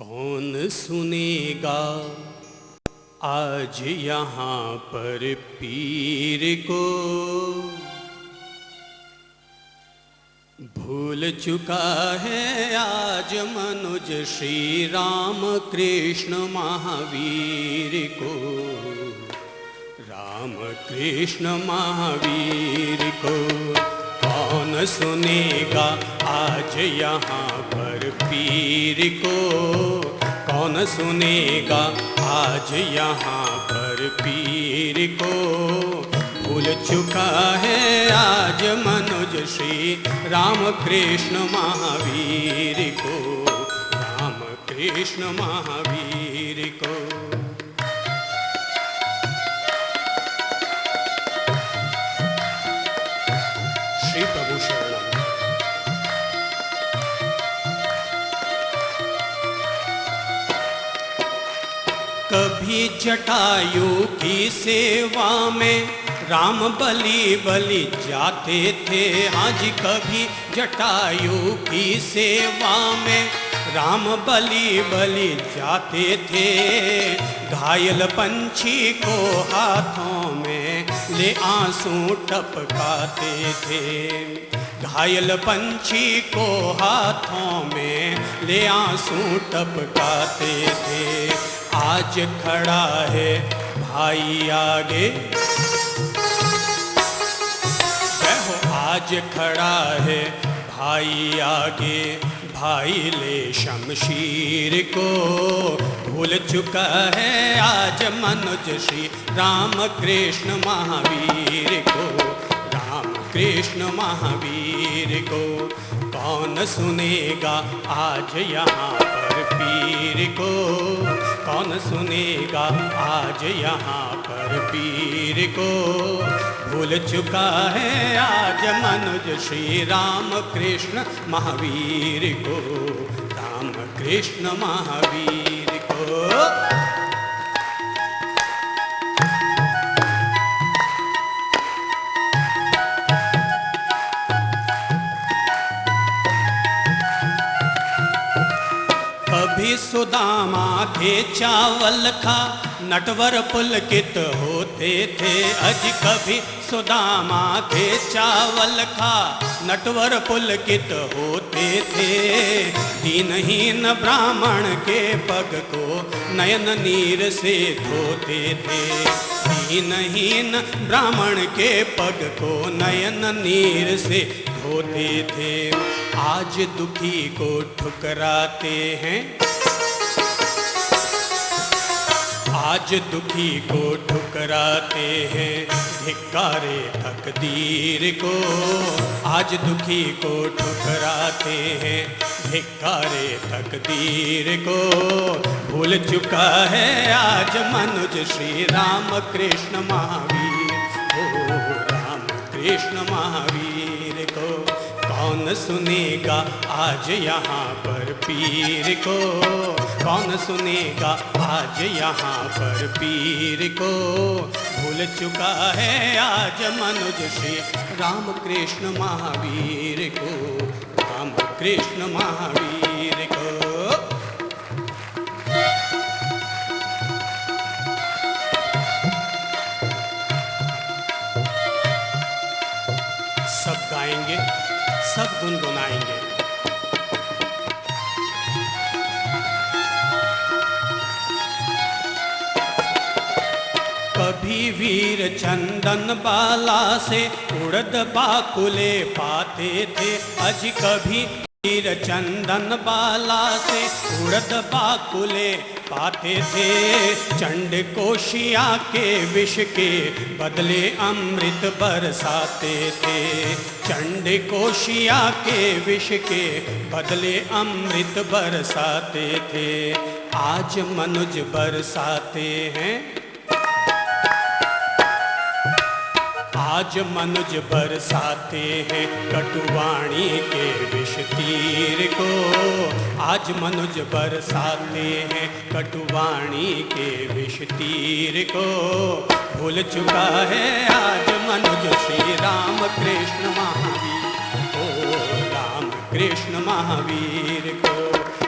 कौन सुनेगा आज यहाँ पर पीर को, भूल चुका है आज मनुज श्री राम कृष्ण महावीर को, राम कृष्ण महावीर को। कौन सुनेगा आज यहाँ पर पीर को, कौन सुनेगा आज यहाँ पर पीर को। भूल चुका है आज मनुज श्री राम कृष्ण महावीर को, राम कृष्ण महावीर को। श्री प्रभु शरणम। कभी जटायु की सेवा में राम बलि बलि जाते थे, आज कभी जटायु की सेवा में राम बलि बलि जाते थे। घायल पंछी को हाथों में ले आंसू टपकाते थे, घायल पंछी को हाथों में ले आंसू टपकाते थे। आज खड़ा है भाई आगे, आज खड़ा है भाई आगे, भाई ले शमशीर को। भूल चुका है आज मनुज श्री राम कृष्ण महावीर को, राम कृष्ण महावीर को। कौन सुनेगा आज यहाँ पर पीर को, कौन सुनेगा आज यहाँ पर पीर को। भूल चुका है आज मनुज श्री राम कृष्ण महावीर को, राम कृष्ण महावीर को। कभी सुदामा के चावल खा नटवर पुलकित होते थे, अज कभी सुदामा के चावल खा नटवर पुलकित होते थे। दीनहीन ब्राह्मण के पग को नयन नीर से धोते थे, दीनहीन ब्राह्मण के पग को नयन नीर से धोते थे। आज दुखी को ठुकराते हैं, आज दुखी को ठुकराते हैं, धिक्कारे तकदीर को। आज दुखी को ठुकराते हैं, धिक्कारे तकदीर को। भूल चुका है आज मनुज श्री राम कृष्ण महावीर को, राम कृष्ण महावीर को। कौन सुनेगा आज यहाँ पर पीर को, कौन सुनेगा आज यहाँ पर पीर को। भूल चुका है आज मनुज श्री राम कृष्ण महावीर को, राम कृष्ण महावीर को। सब गाएंगे, सब गुनगुनाएंगे। कभी वीर चंदन बाला से उड़द बाकुले पाते थे, अज कभी वीर चंदन बाला से उड़द बाकुले पाते थे। चंड कोशिया के विष के बदले अमृत बरसाते थे, चंड कोशिया के विष के बदले अमृत बरसाते थे। आज मनुज बरसाते हैं, आज मनुज बरसाते हैं कटुवाणी के विष तीर को। आज मनुज बरसाते हैं कटुवाणी के विष तीर को। भूल चुका है आज मनुज श्री राम कृष्ण महावीर को, राम कृष्ण महावीर को।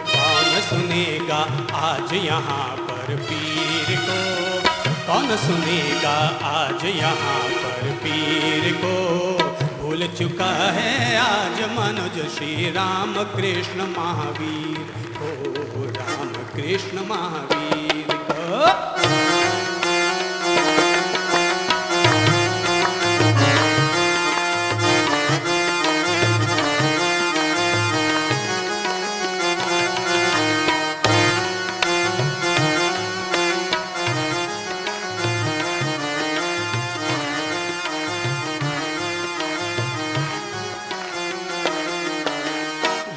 कौन सुनेगा सुनेगा आज यहाँ पर पीर को, कौन सुनेगा आज यहाँ पर पीर को। भूल चुका है आज मनुज श्री राम कृष्ण महावीर को, राम कृष्ण महावीर को।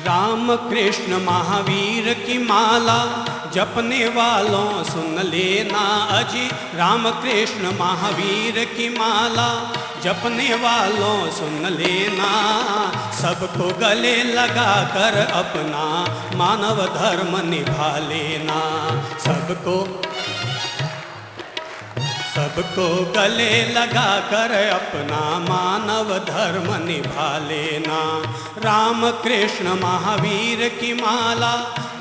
राम कृष्ण महावीर की माला जपने वालों सुन लेना अजी, राम कृष्ण महावीर की माला जपने वालों सुन लेना। सबको गले लगा कर अपना मानव धर्म निभा लेना, सबको गले लगा कर अपना मानव धर्म निभा लेना। राम कृष्ण महावीर की माला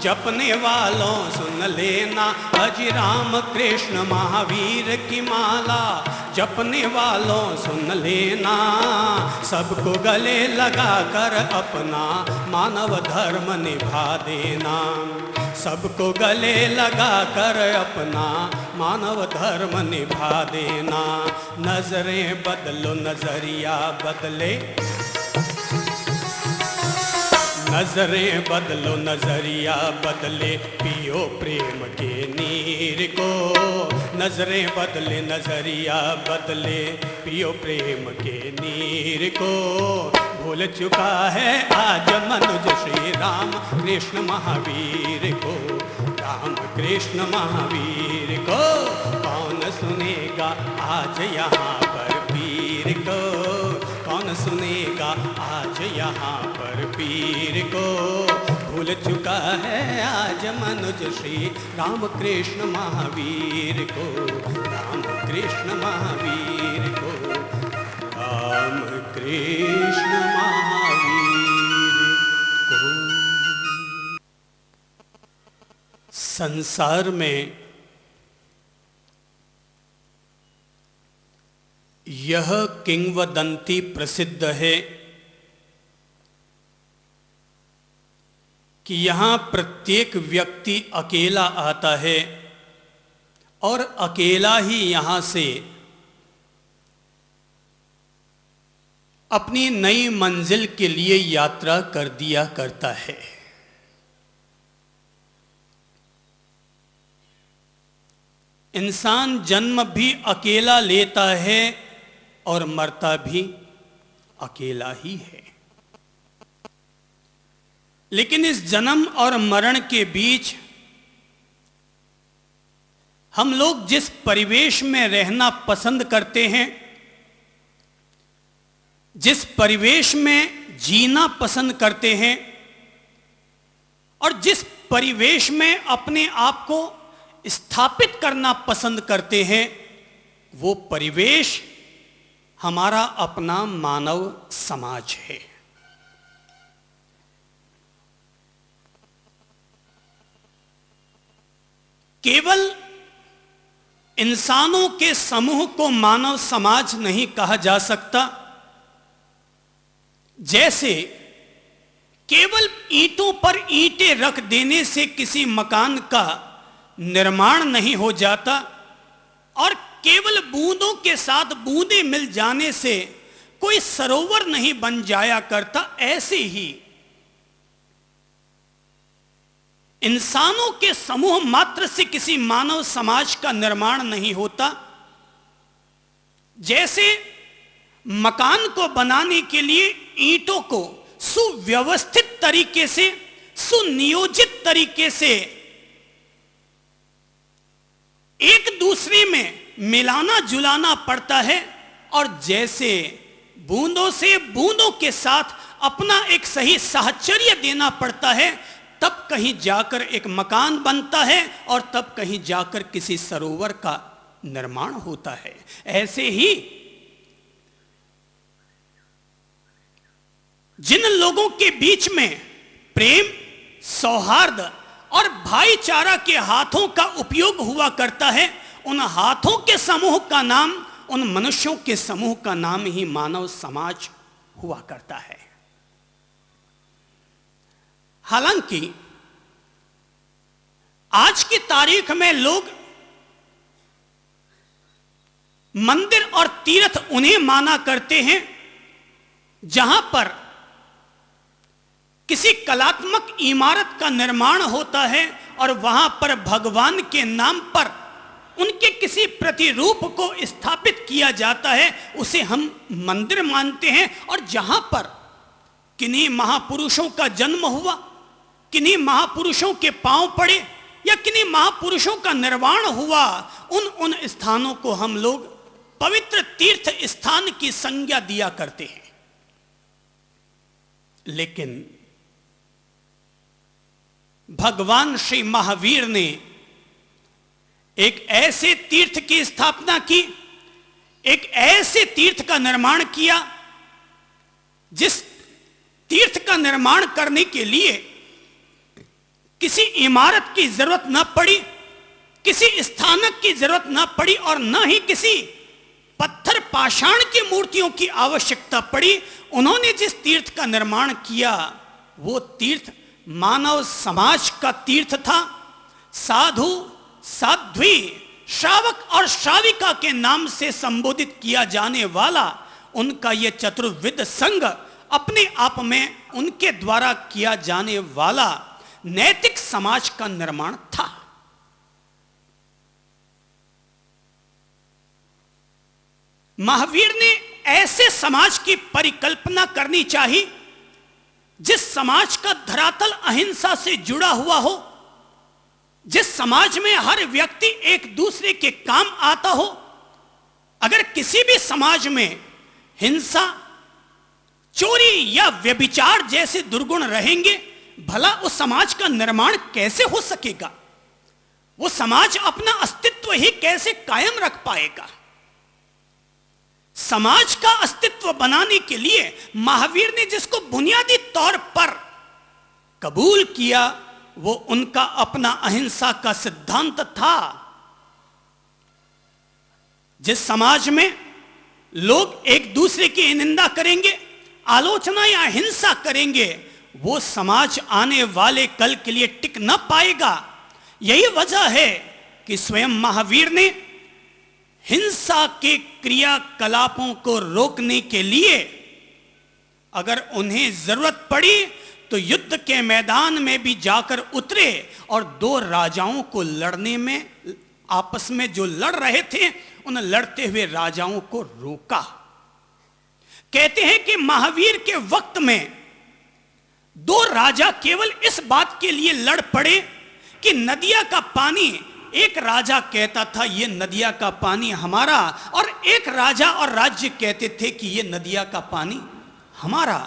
जपने वालों सुन लेना अजी, राम कृष्ण महावीर की माला जपने वालों सुन लेना। सबको गले लगा कर अपना मानव धर्म निभा देना, सबको गले लगा कर अपना मानव धर्म निभा देना। नजरें बदलो नजरिया बदले, नजरें बदलो नजरिया बदले, पियो प्रेम के नीर को। नजरें बदले नजरिया बदले, पियो प्रेम के नीर को। भूल चुका है आज मनुज श्री राम कृष्ण महावीर को, राम कृष्ण महावीर को। कौन सुनेगा आज यहाँ पर पीर को, कौन सुनेगा आज यहाँ पर पीर को। भूल चुका है आज मनुज श्री राम कृष्ण महावीर को, राम कृष्ण महावीर को, राम कृष्ण महावीर को। संसार में यह किंवदंती प्रसिद्ध है कि यहाँ प्रत्येक व्यक्ति अकेला आता है और अकेला ही यहाँ से अपनी नई मंजिल के लिए यात्रा कर दिया करता है। इंसान जन्म भी अकेला लेता है और मरता भी अकेला ही है। लेकिन इस जन्म और मरण के बीच हम लोग जिस परिवेश में रहना पसंद करते हैं, जिस परिवेश में जीना पसंद करते हैं और जिस परिवेश में अपने आप को स्थापित करना पसंद करते हैं, वो परिवेश हमारा अपना मानव समाज है। केवल इंसानों के समूह को मानव समाज नहीं कहा जा सकता, जैसे केवल ईंटों पर ईंटें रख देने से किसी मकान का निर्माण नहीं हो जाता और केवल बूंदों के साथ बूंदें मिल जाने से कोई सरोवर नहीं बन जाया करता। ऐसे ही इंसानों के समूह मात्र से किसी मानव समाज का निर्माण नहीं होता। जैसे मकान को बनाने के लिए ईंटों को सुव्यवस्थित तरीके से, सुनियोजित तरीके से एक दूसरे में मिलाना जुलाना पड़ता है और जैसे बूंदों से बूंदों के साथ अपना एक सही साहचर्य देना पड़ता है, तब कहीं जाकर एक मकान बनता है और तब कहीं जाकर किसी सरोवर का निर्माण होता है। ऐसे ही जिन लोगों के बीच में प्रेम, सौहार्द, और भाईचारा के हाथों का उपयोग हुआ करता है, उन हाथों के समूह का नाम, उन मनुष्यों के समूह का नाम ही मानव समाज हुआ करता है। हालांकि आज की तारीख में लोग मंदिर और तीर्थ उन्हें माना करते हैं जहां पर किसी कलात्मक इमारत का निर्माण होता है और वहां पर भगवान के नाम पर उनके किसी प्रतिरूप को स्थापित किया जाता है, उसे हम मंदिर मानते हैं। और जहां पर किन्हीं महापुरुषों का जन्म हुआ, किन्हीं महापुरुषों के पांव पड़े या किन्हीं महापुरुषों का निर्वाण हुआ, उन स्थानों को हम लोग पवित्र तीर्थ स्थान की संज्ञा दिया करते हैं। लेकिन भगवान श्री महावीर ने एक ऐसे तीर्थ की स्थापना की, एक ऐसे तीर्थ का निर्माण किया जिस तीर्थ का निर्माण करने के लिए किसी इमारत की जरूरत न पड़ी, किसी स्थानक की जरूरत न पड़ी और न ही किसी पत्थर पाषाण की मूर्तियों की आवश्यकता पड़ी। उन्होंने जिस तीर्थ का निर्माण किया वो तीर्थ मानव समाज का तीर्थ था। साधु, साध्वी, श्रावक और श्राविका के नाम से संबोधित किया जाने वाला उनका यह चतुर्विध संघ अपने आप में उनके द्वारा किया जाने वाला नैतिक समाज का निर्माण था। महावीर ने ऐसे समाज की परिकल्पना करनी चाहिए जिस समाज का धरातल अहिंसा से जुड़ा हुआ हो, जिस समाज में हर व्यक्ति एक दूसरे के काम आता हो। अगर किसी भी समाज में हिंसा, चोरी या व्यभिचार जैसे दुर्गुण रहेंगे, भला उस समाज का निर्माण कैसे हो सकेगा? वो समाज अपना अस्तित्व ही कैसे कायम रख पाएगा? समाज का अस्तित्व बनाने के लिए महावीर ने जिसको बुनियादी तौर पर कबूल किया वो उनका अपना अहिंसा का सिद्धांत था। जिस समाज में लोग एक दूसरे की निंदा करेंगे, आलोचना या हिंसा करेंगे, वो समाज आने वाले कल के लिए टिक न पाएगा। यही वजह है कि स्वयं महावीर ने हिंसा के क्रियाकलापों को रोकने के लिए अगर उन्हें जरूरत पड़ी तो युद्ध के मैदान में भी जाकर उतरे और दो राजाओं को लड़ने में, आपस में जो लड़ रहे थे उन लड़ते हुए राजाओं को रोका। कहते हैं कि महावीर के वक्त में दो राजा केवल इस बात के लिए लड़ पड़े कि नदिया का पानी, एक राजा कहता था ये नदिया का पानी हमारा, और एक राजा और राज्य कहते थे कि ये नदिया का पानी हमारा।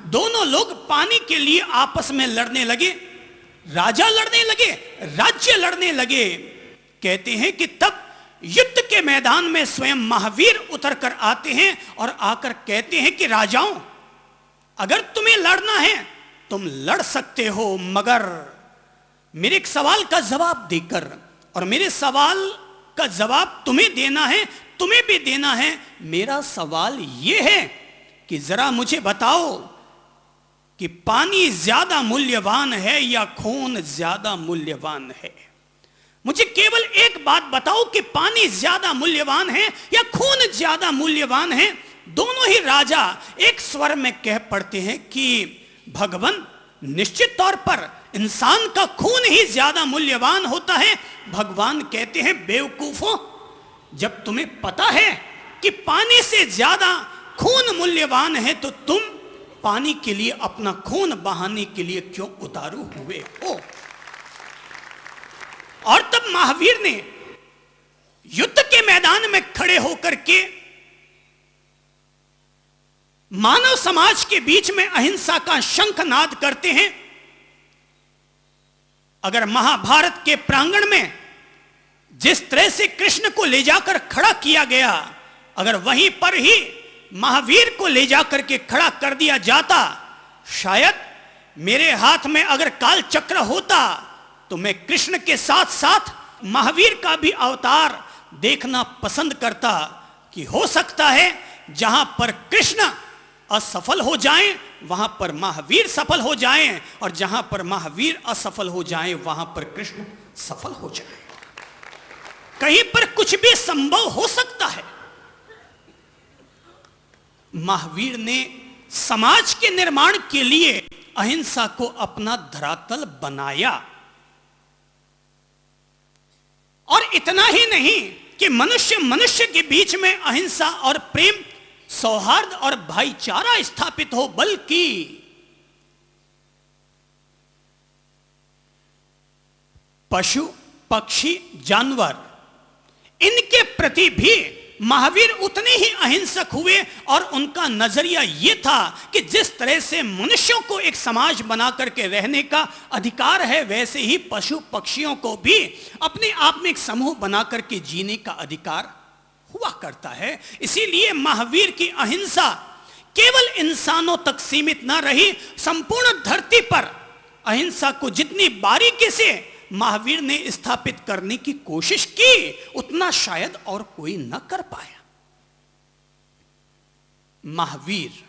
दोनों लोग पानी के लिए आपस में लड़ने लगे, राजा लड़ने लगे, राज्य लड़ने लगे। कहते हैं कि तब युद्ध के मैदान में स्वयं महावीर उतर कर आते हैं और आकर कहते हैं कि राजाओं, अगर तुम्हें लड़ना है तुम लड़ सकते हो, मगर मेरे एक सवाल का जवाब देकर, और मेरे सवाल का जवाब तुम्हें देना है, तुम्हें भी देना है। मेरा सवाल यह है कि जरा मुझे बताओ कि पानी ज्यादा मूल्यवान है या खून ज्यादा मूल्यवान है? मुझे केवल एक बात बताओ कि पानी ज्यादा मूल्यवान है या खून ज्यादा मूल्यवान है? दोनों ही राजा एक स्वर में कह पड़ते हैं कि भगवान, निश्चित तौर पर इंसान का खून ही ज्यादा मूल्यवान होता है। भगवान कहते हैं बेवकूफों, जब तुम्हें पता है कि पानी से ज्यादा खून मूल्यवान है तो तुम पानी के लिए अपना खून बहाने के लिए क्यों उतारू हुए हो? और तब महावीर ने युद्ध के मैदान में खड़े होकर के मानव समाज के बीच में अहिंसा का शंखनाद करते हैं। अगर महाभारत के प्रांगण में जिस तरह से कृष्ण को ले जाकर खड़ा किया गया, अगर वहीं पर ही महावीर को ले जाकर के खड़ा कर दिया जाता, शायद मेरे हाथ में अगर काल चक्र होता तो मैं कृष्ण के साथ साथ महावीर का भी अवतार देखना पसंद करता कि हो सकता है जहां पर कृष्ण असफल हो जाएं वहां पर महावीर सफल हो जाएं, और जहां पर महावीर असफल हो जाएं वहां पर कृष्ण सफल हो जाएं। कहीं पर कुछ भी संभव हो सकता है। महावीर ने समाज के निर्माण के लिए अहिंसा को अपना धरातल बनाया, और इतना ही नहीं कि मनुष्य मनुष्य के बीच में अहिंसा और प्रेम, सौहार्द और भाईचारा स्थापित हो, बल्कि पशु पक्षी जानवर इनके प्रति भी महावीर उतने ही अहिंसक हुए, और उनका नजरिया यह था कि जिस तरह से मनुष्यों को एक समाज बना करके रहने का अधिकार है, वैसे ही पशु पक्षियों को भी अपने आप में एक समूह बना करके जीने का अधिकार हुआ करता है। इसीलिए महावीर की अहिंसा केवल इंसानों तक सीमित न रही, संपूर्ण धरती पर अहिंसा को जितनी बारीकी से महावीर ने स्थापित करने की कोशिश की, उतना शायद और कोई न कर पाया। महावीर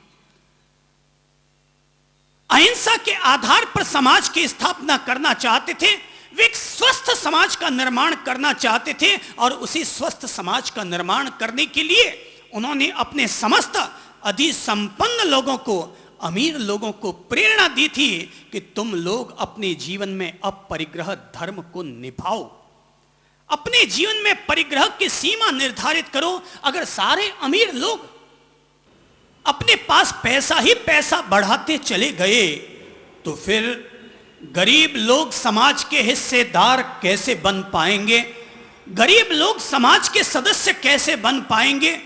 अहिंसा के आधार पर समाज की स्थापना करना चाहते थे। वे एक स्वस्थ समाज का निर्माण करना चाहते थे, और उसी स्वस्थ समाज का निर्माण करने के लिए उन्होंने अपने समस्त अधिसंपन्न लोगों को, अमीर लोगों को प्रेरणा दी थी कि तुम लोग अपने जीवन में अपरिग्रह धर्म को निभाओ, अपने जीवन में परिग्रह की सीमा निर्धारित करो। अगर सारे अमीर लोग अपने पास पैसा ही पैसा बढ़ाते चले गए, तो फिर गरीब लोग समाज के हिस्सेदार कैसे बन पाएंगे? गरीब लोग समाज के सदस्य कैसे बन पाएंगे?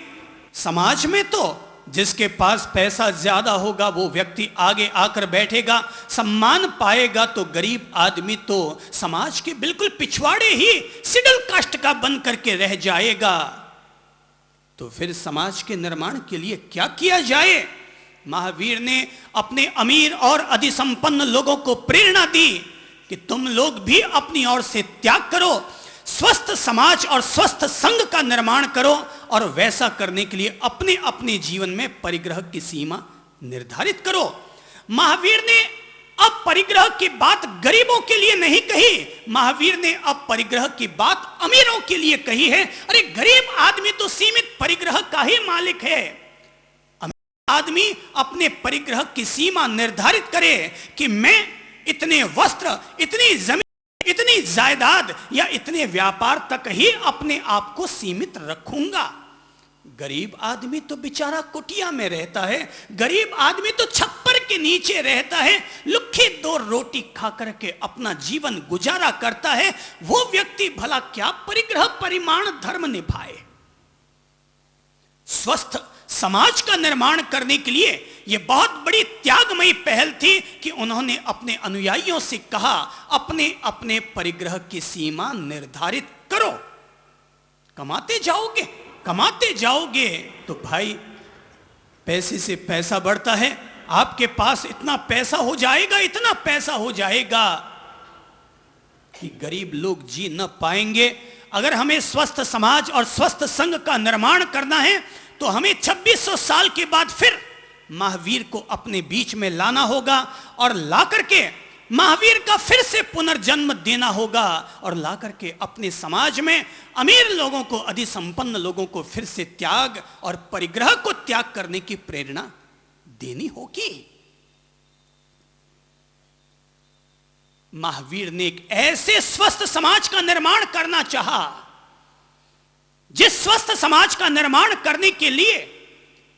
समाज में तो जिसके पास पैसा ज्यादा होगा वो व्यक्ति आगे आकर बैठेगा, सम्मान पाएगा, तो गरीब आदमी तो समाज के बिल्कुल पिछवाड़े ही सिडल कास्ट का बन करके रह जाएगा। तो फिर समाज के निर्माण के लिए क्या किया जाए? महावीर ने अपने अमीर और अधिसंपन्न लोगों को प्रेरणा दी कि तुम लोग भी अपनी ओर से त्याग करो, स्वस्थ समाज और स्वस्थ संघ का निर्माण करो, और वैसा करने के लिए अपने अपने जीवन में परिग्रह की सीमा निर्धारित करो। महावीर ने अब परिग्रह की बात गरीबों के लिए नहीं कही, महावीर ने अब परिग्रह की बात अमीरों के लिए कही है। अरे गरीब आदमी तो सीमित परिग्रह का ही मालिक है। अमीर आदमी अपने परिग्रह की सीमा निर्धारित करे कि मैं इतने वस्त्र, इतनी जमीन, इतनी जायदाद या इतने व्यापार तक ही अपने आप को सीमित रखूंगा। गरीब आदमी तो बेचारा कुटिया में रहता है, गरीब आदमी तो छप्पर के नीचे रहता है, लुक्खी दो रोटी खा करके अपना जीवन गुजारा करता है। वो व्यक्ति भला क्या परिग्रह परिमाण धर्म निभाए? स्वस्थ समाज का निर्माण करने के लिए यह बहुत बड़ी त्यागमयी पहल थी कि उन्होंने अपने अनुयायियों से कहा, अपने अपने परिग्रह की सीमा निर्धारित करो। कमाते जाओगे, कमाते जाओगे तो भाई पैसे से पैसा बढ़ता है, आपके पास इतना पैसा हो जाएगा, इतना पैसा हो जाएगा कि गरीब लोग जी न पाएंगे। अगर हमें स्वस्थ समाज और स्वस्थ संघ का निर्माण करना है तो हमें 2600 साल के बाद फिर महावीर को अपने बीच में लाना होगा, और ला करके महावीर का फिर से पुनर्जन्म देना होगा, और ला करके अपने समाज में अमीर लोगों को, अधिसंपन्न लोगों को फिर से त्याग और परिग्रह को त्याग करने की प्रेरणा देनी होगी। महावीर ने एक ऐसे स्वस्थ समाज का निर्माण करना चाहा, जिस स्वस्थ समाज का निर्माण करने के लिए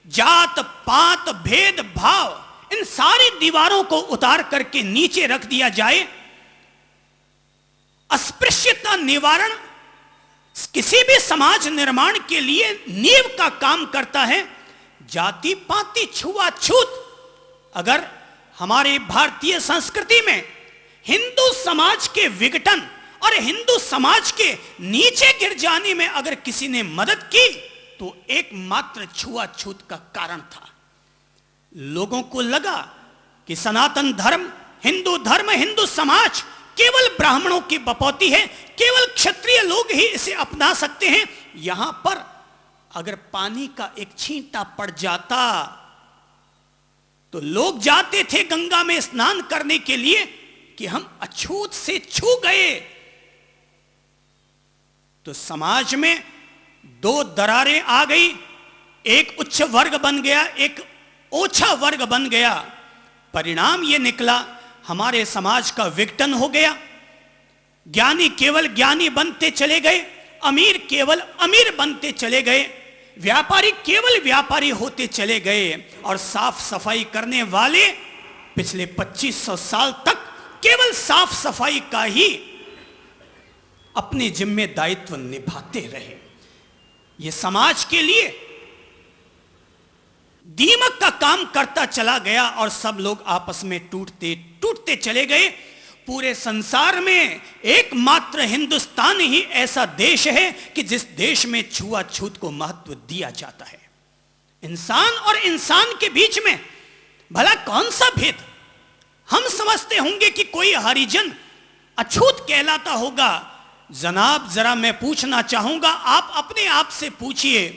जात पात भेद भाव इन सारी दीवारों को उतार करके नीचे रख दिया जाए। अस्पृश्यता निवारण किसी भी समाज निर्माण के लिए नींव का काम करता है। जाति पाति छुआछूत अगर हमारे भारतीय संस्कृति में हिंदू समाज के विघटन और हिंदू समाज के नीचे गिर जाने में अगर किसी ने मदद की तो एकमात्र छुआछूत का कारण था। लोगों को लगा कि सनातन धर्म, हिंदू समाज केवल ब्राह्मणों की बपौती है, केवल क्षत्रिय लोग ही इसे अपना सकते हैं। यहां पर अगर पानी का एक छींटा पड़ जाता तो लोग जाते थे गंगा में स्नान करने के लिए कि हम अछूत से छू गए। तो समाज में दो दरारें आ गई, एक उच्च वर्ग बन गया, एक ओछा वर्ग बन गया। परिणाम यह निकला, हमारे समाज का विघटन हो गया। ज्ञानी केवल ज्ञानी बनते चले गए, अमीर केवल अमीर बनते चले गए, व्यापारी केवल व्यापारी होते चले गए, और साफ सफाई करने वाले पिछले 2500 साल तक केवल साफ सफाई का ही अपने जिम्मे दायित्व निभाते रहे। यह समाज के लिए दीमक का काम करता चला गया और सब लोग आपस में टूटते टूटते चले गए। पूरे संसार में एकमात्र हिंदुस्तान ही ऐसा देश है कि जिस देश में छुआछूत को महत्व दिया जाता है। इंसान और इंसान के बीच में भला कौन सा भेद? हम समझते होंगे कि कोई हरिजन अछूत कहलाता होगा। जनाब, जरा मैं पूछना चाहूंगा, आप अपने आप से पूछिए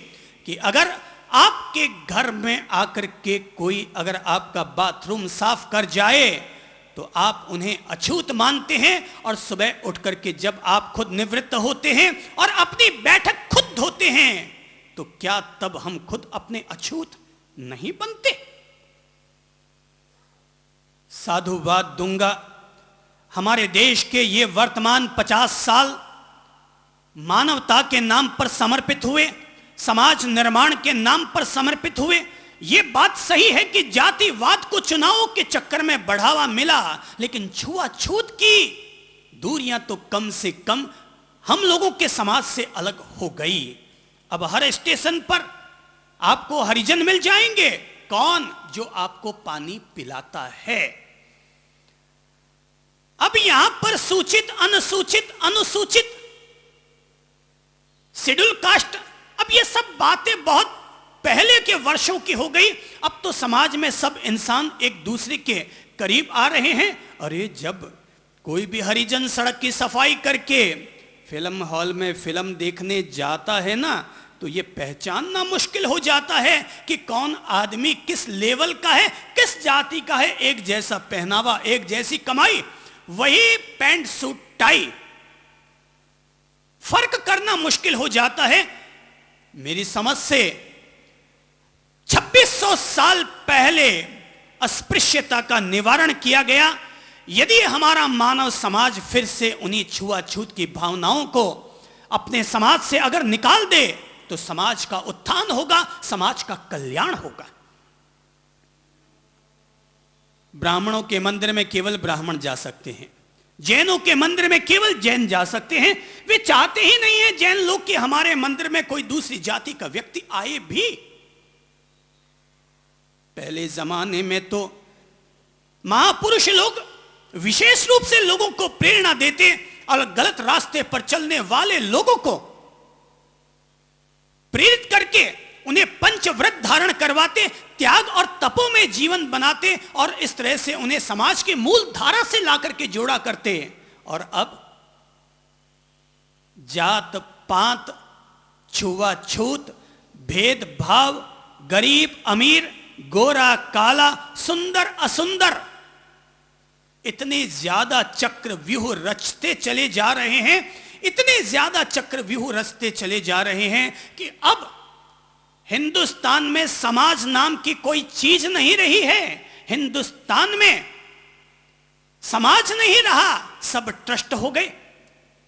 कि अगर आपके घर में आकर के कोई अगर आपका बाथरूम साफ कर जाए तो आप उन्हें अछूत मानते हैं, और सुबह उठ करके जब आप खुद निवृत्त होते हैं और अपनी बैठक खुद धोते हैं तो क्या तब हम खुद अपने अछूत नहीं बनते? साधुवाद दूंगा, हमारे देश के ये वर्तमान 50 साल मानवता के नाम पर समर्पित हुए, समाज निर्माण के नाम पर समर्पित हुए। यह बात सही है कि जातिवाद को चुनावों के चक्कर में बढ़ावा मिला, लेकिन छुआछूत की दूरियां तो कम से कम हम लोगों के समाज से अलग हो गई। अब हर स्टेशन पर आपको हरिजन मिल जाएंगे। कौन? जो आपको पानी पिलाता है। अब यहां पर सूचित, अनुसूचित, अनुसूचित, शेड्यूल कास्ट, अब ये सब बातें बहुत पहले के वर्षों की हो गई। अब तो समाज में सब इंसान एक दूसरे के करीब आ रहे हैं। अरे जब कोई भी हरिजन सड़क की सफाई करके फिल्म हॉल में फिल्म देखने जाता है ना, तो ये पहचानना मुश्किल हो जाता है कि कौन आदमी किस लेवल का है, किस जाति का है। एक जैसा पहनावा, एक जैसी कमाई, वही पैंट सूट टाई, फर्क करना मुश्किल हो जाता है। मेरी समझ से 2600 साल पहले अस्पृश्यता का निवारण किया गया। यदि हमारा मानव समाज फिर से उन्हीं छुआछूत की भावनाओं को अपने समाज से अगर निकाल दे तो समाज का उत्थान होगा, समाज का कल्याण होगा। ब्राह्मणों के मंदिर में केवल ब्राह्मण जा सकते हैं, जैनों के मंदिर में केवल जैन जा सकते हैं। वे चाहते ही नहीं है जैन लोग कि हमारे मंदिर में कोई दूसरी जाति का व्यक्ति आए भी। पहले जमाने में तो महापुरुष लोग विशेष रूप से लोगों को प्रेरणा देते और गलत रास्ते पर चलने वाले लोगों को प्रेरित करके उन्हें पंचव्रत धारण करवाते, त्याग और तपो में जीवन बनाते, और इस तरह से उन्हें समाज की मूल धारा से लाकर के जोड़ा करते। और अब जात पात, छुआछूत, भेदभाव, गरीब अमीर, गोरा काला, सुंदर असुंदर, इतने ज्यादा चक्रव्यूह रचते चले जा रहे हैं, इतने ज्यादा चक्रव्यूह रचते चले जा रहे हैं कि अब हिंदुस्तान में समाज नाम की कोई चीज नहीं रही है। हिंदुस्तान में समाज नहीं रहा, सब ट्रस्ट हो गए,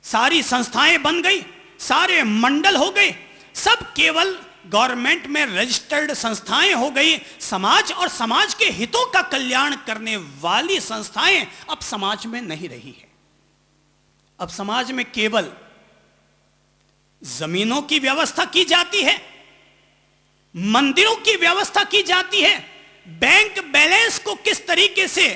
सारी संस्थाएं बन गई, सारे मंडल हो गए, सब केवल गवर्नमेंट में रजिस्टर्ड संस्थाएं हो गई। समाज और समाज के हितों का कल्याण करने वाली संस्थाएं अब समाज में नहीं रही है। अब समाज में केवल जमीनों की व्यवस्था की जाती है, मंदिरों की व्यवस्था की जाती है, बैंक बैलेंस को किस तरीके से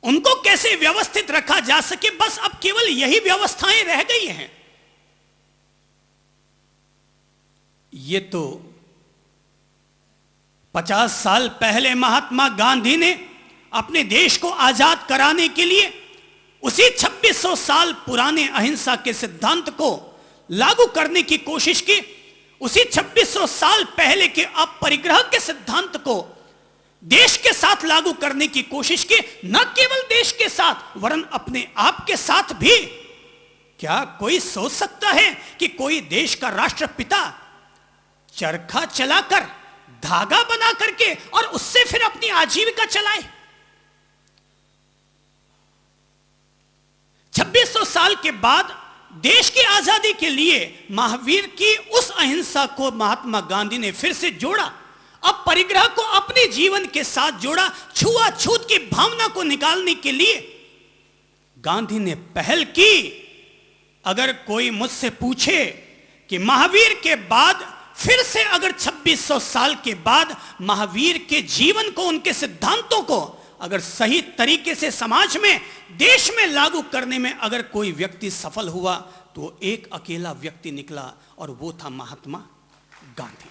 उनको कैसे व्यवस्थित रखा जा सके, बस अब केवल यही व्यवस्थाएं रह गई हैं। ये तो 50 साल पहले महात्मा गांधी ने अपने देश को आजाद कराने के लिए उसी 2600 साल पुराने अहिंसा के सिद्धांत को लागू करने की कोशिश की, उसी 2600 साल पहले के अपरिग्रह के सिद्धांत को देश के साथ लागू करने की कोशिश की। न केवल देश के साथ वरन अपने आप के साथ भी। क्या कोई सोच सकता है कि कोई देश का राष्ट्रपिता चरखा चलाकर, धागा बना करके और उससे फिर अपनी आजीविका चलाए? 2600 साल के बाद देश की आजादी के लिए महावीर की उस अहिंसा को महात्मा गांधी ने फिर से जोड़ा, अब परिग्रह को अपने जीवन के साथ जोड़ा। छुआछूत की भावना को निकालने के लिए गांधी ने पहल की। अगर कोई मुझसे पूछे कि महावीर के बाद फिर से अगर 2600 साल के बाद महावीर के जीवन को, उनके सिद्धांतों को अगर सही तरीके से समाज में, देश में लागू करने में अगर कोई व्यक्ति सफल हुआ तो एक अकेला व्यक्ति निकला और वो था महात्मा गांधी।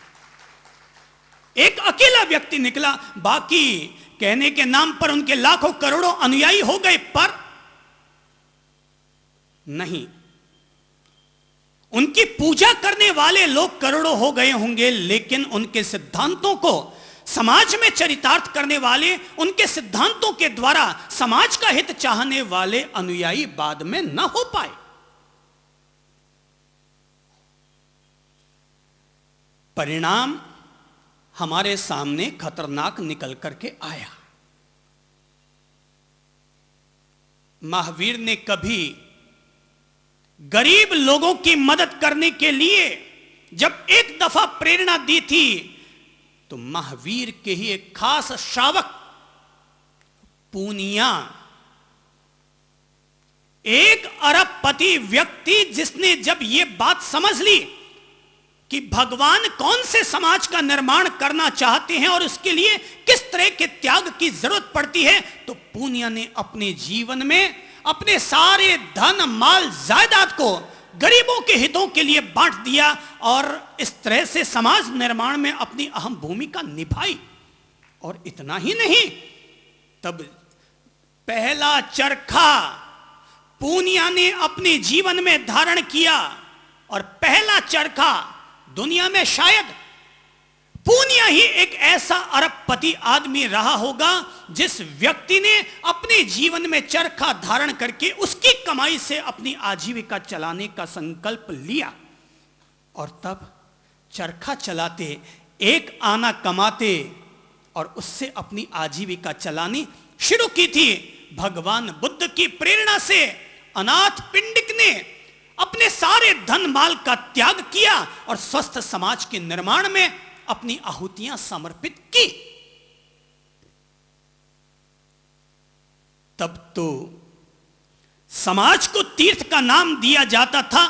एक अकेला व्यक्ति निकला। बाकी कहने के नाम पर उनके लाखों करोड़ों अनुयायी हो गए, पर नहीं, उनकी पूजा करने वाले लोग करोड़ों हो गए होंगे, लेकिन उनके सिद्धांतों को समाज में चरितार्थ करने वाले, उनके सिद्धांतों के द्वारा समाज का हित चाहने वाले अनुयायी बाद में न हो पाए। परिणाम हमारे सामने खतरनाक निकल करके आया। महावीर ने कभी गरीब लोगों की मदद करने के लिए जब एक दफा प्रेरणा दी थी तो महावीर के ही एक खास श्रावक पूनिया, एक अरबपति व्यक्ति, जिसने जब यह बात समझ ली कि भगवान कौन से समाज का निर्माण करना चाहते हैं और उसके लिए किस तरह के त्याग की जरूरत पड़ती है, तो पूनिया ने अपने जीवन में अपने सारे धन माल जायदाद को गरीबों के हितों के लिए बांट दिया और इस तरह से समाज निर्माण में अपनी अहम भूमिका निभाई। और इतना ही नहीं, तब पहला चरखा पूनिया ने अपने जीवन में धारण किया और पहला चरखा दुनिया में शायद पूनिया ही एक ऐसा अरबपति आदमी रहा होगा जिस व्यक्ति ने अपने जीवन में चरखा धारण करके उसकी कमाई से अपनी आजीविका चलाने का संकल्प लिया और तब चरखा चलाते, एक आना कमाते और उससे अपनी आजीविका चलानी शुरू की थी। भगवान बुद्ध की प्रेरणा से अनाथ पिंडिक ने अपने सारे धन माल का त्याग किया और स्वस्थ समाज के निर्माण में अपनी आहुतियां समर्पित की। तब तो समाज को तीर्थ का नाम दिया जाता था।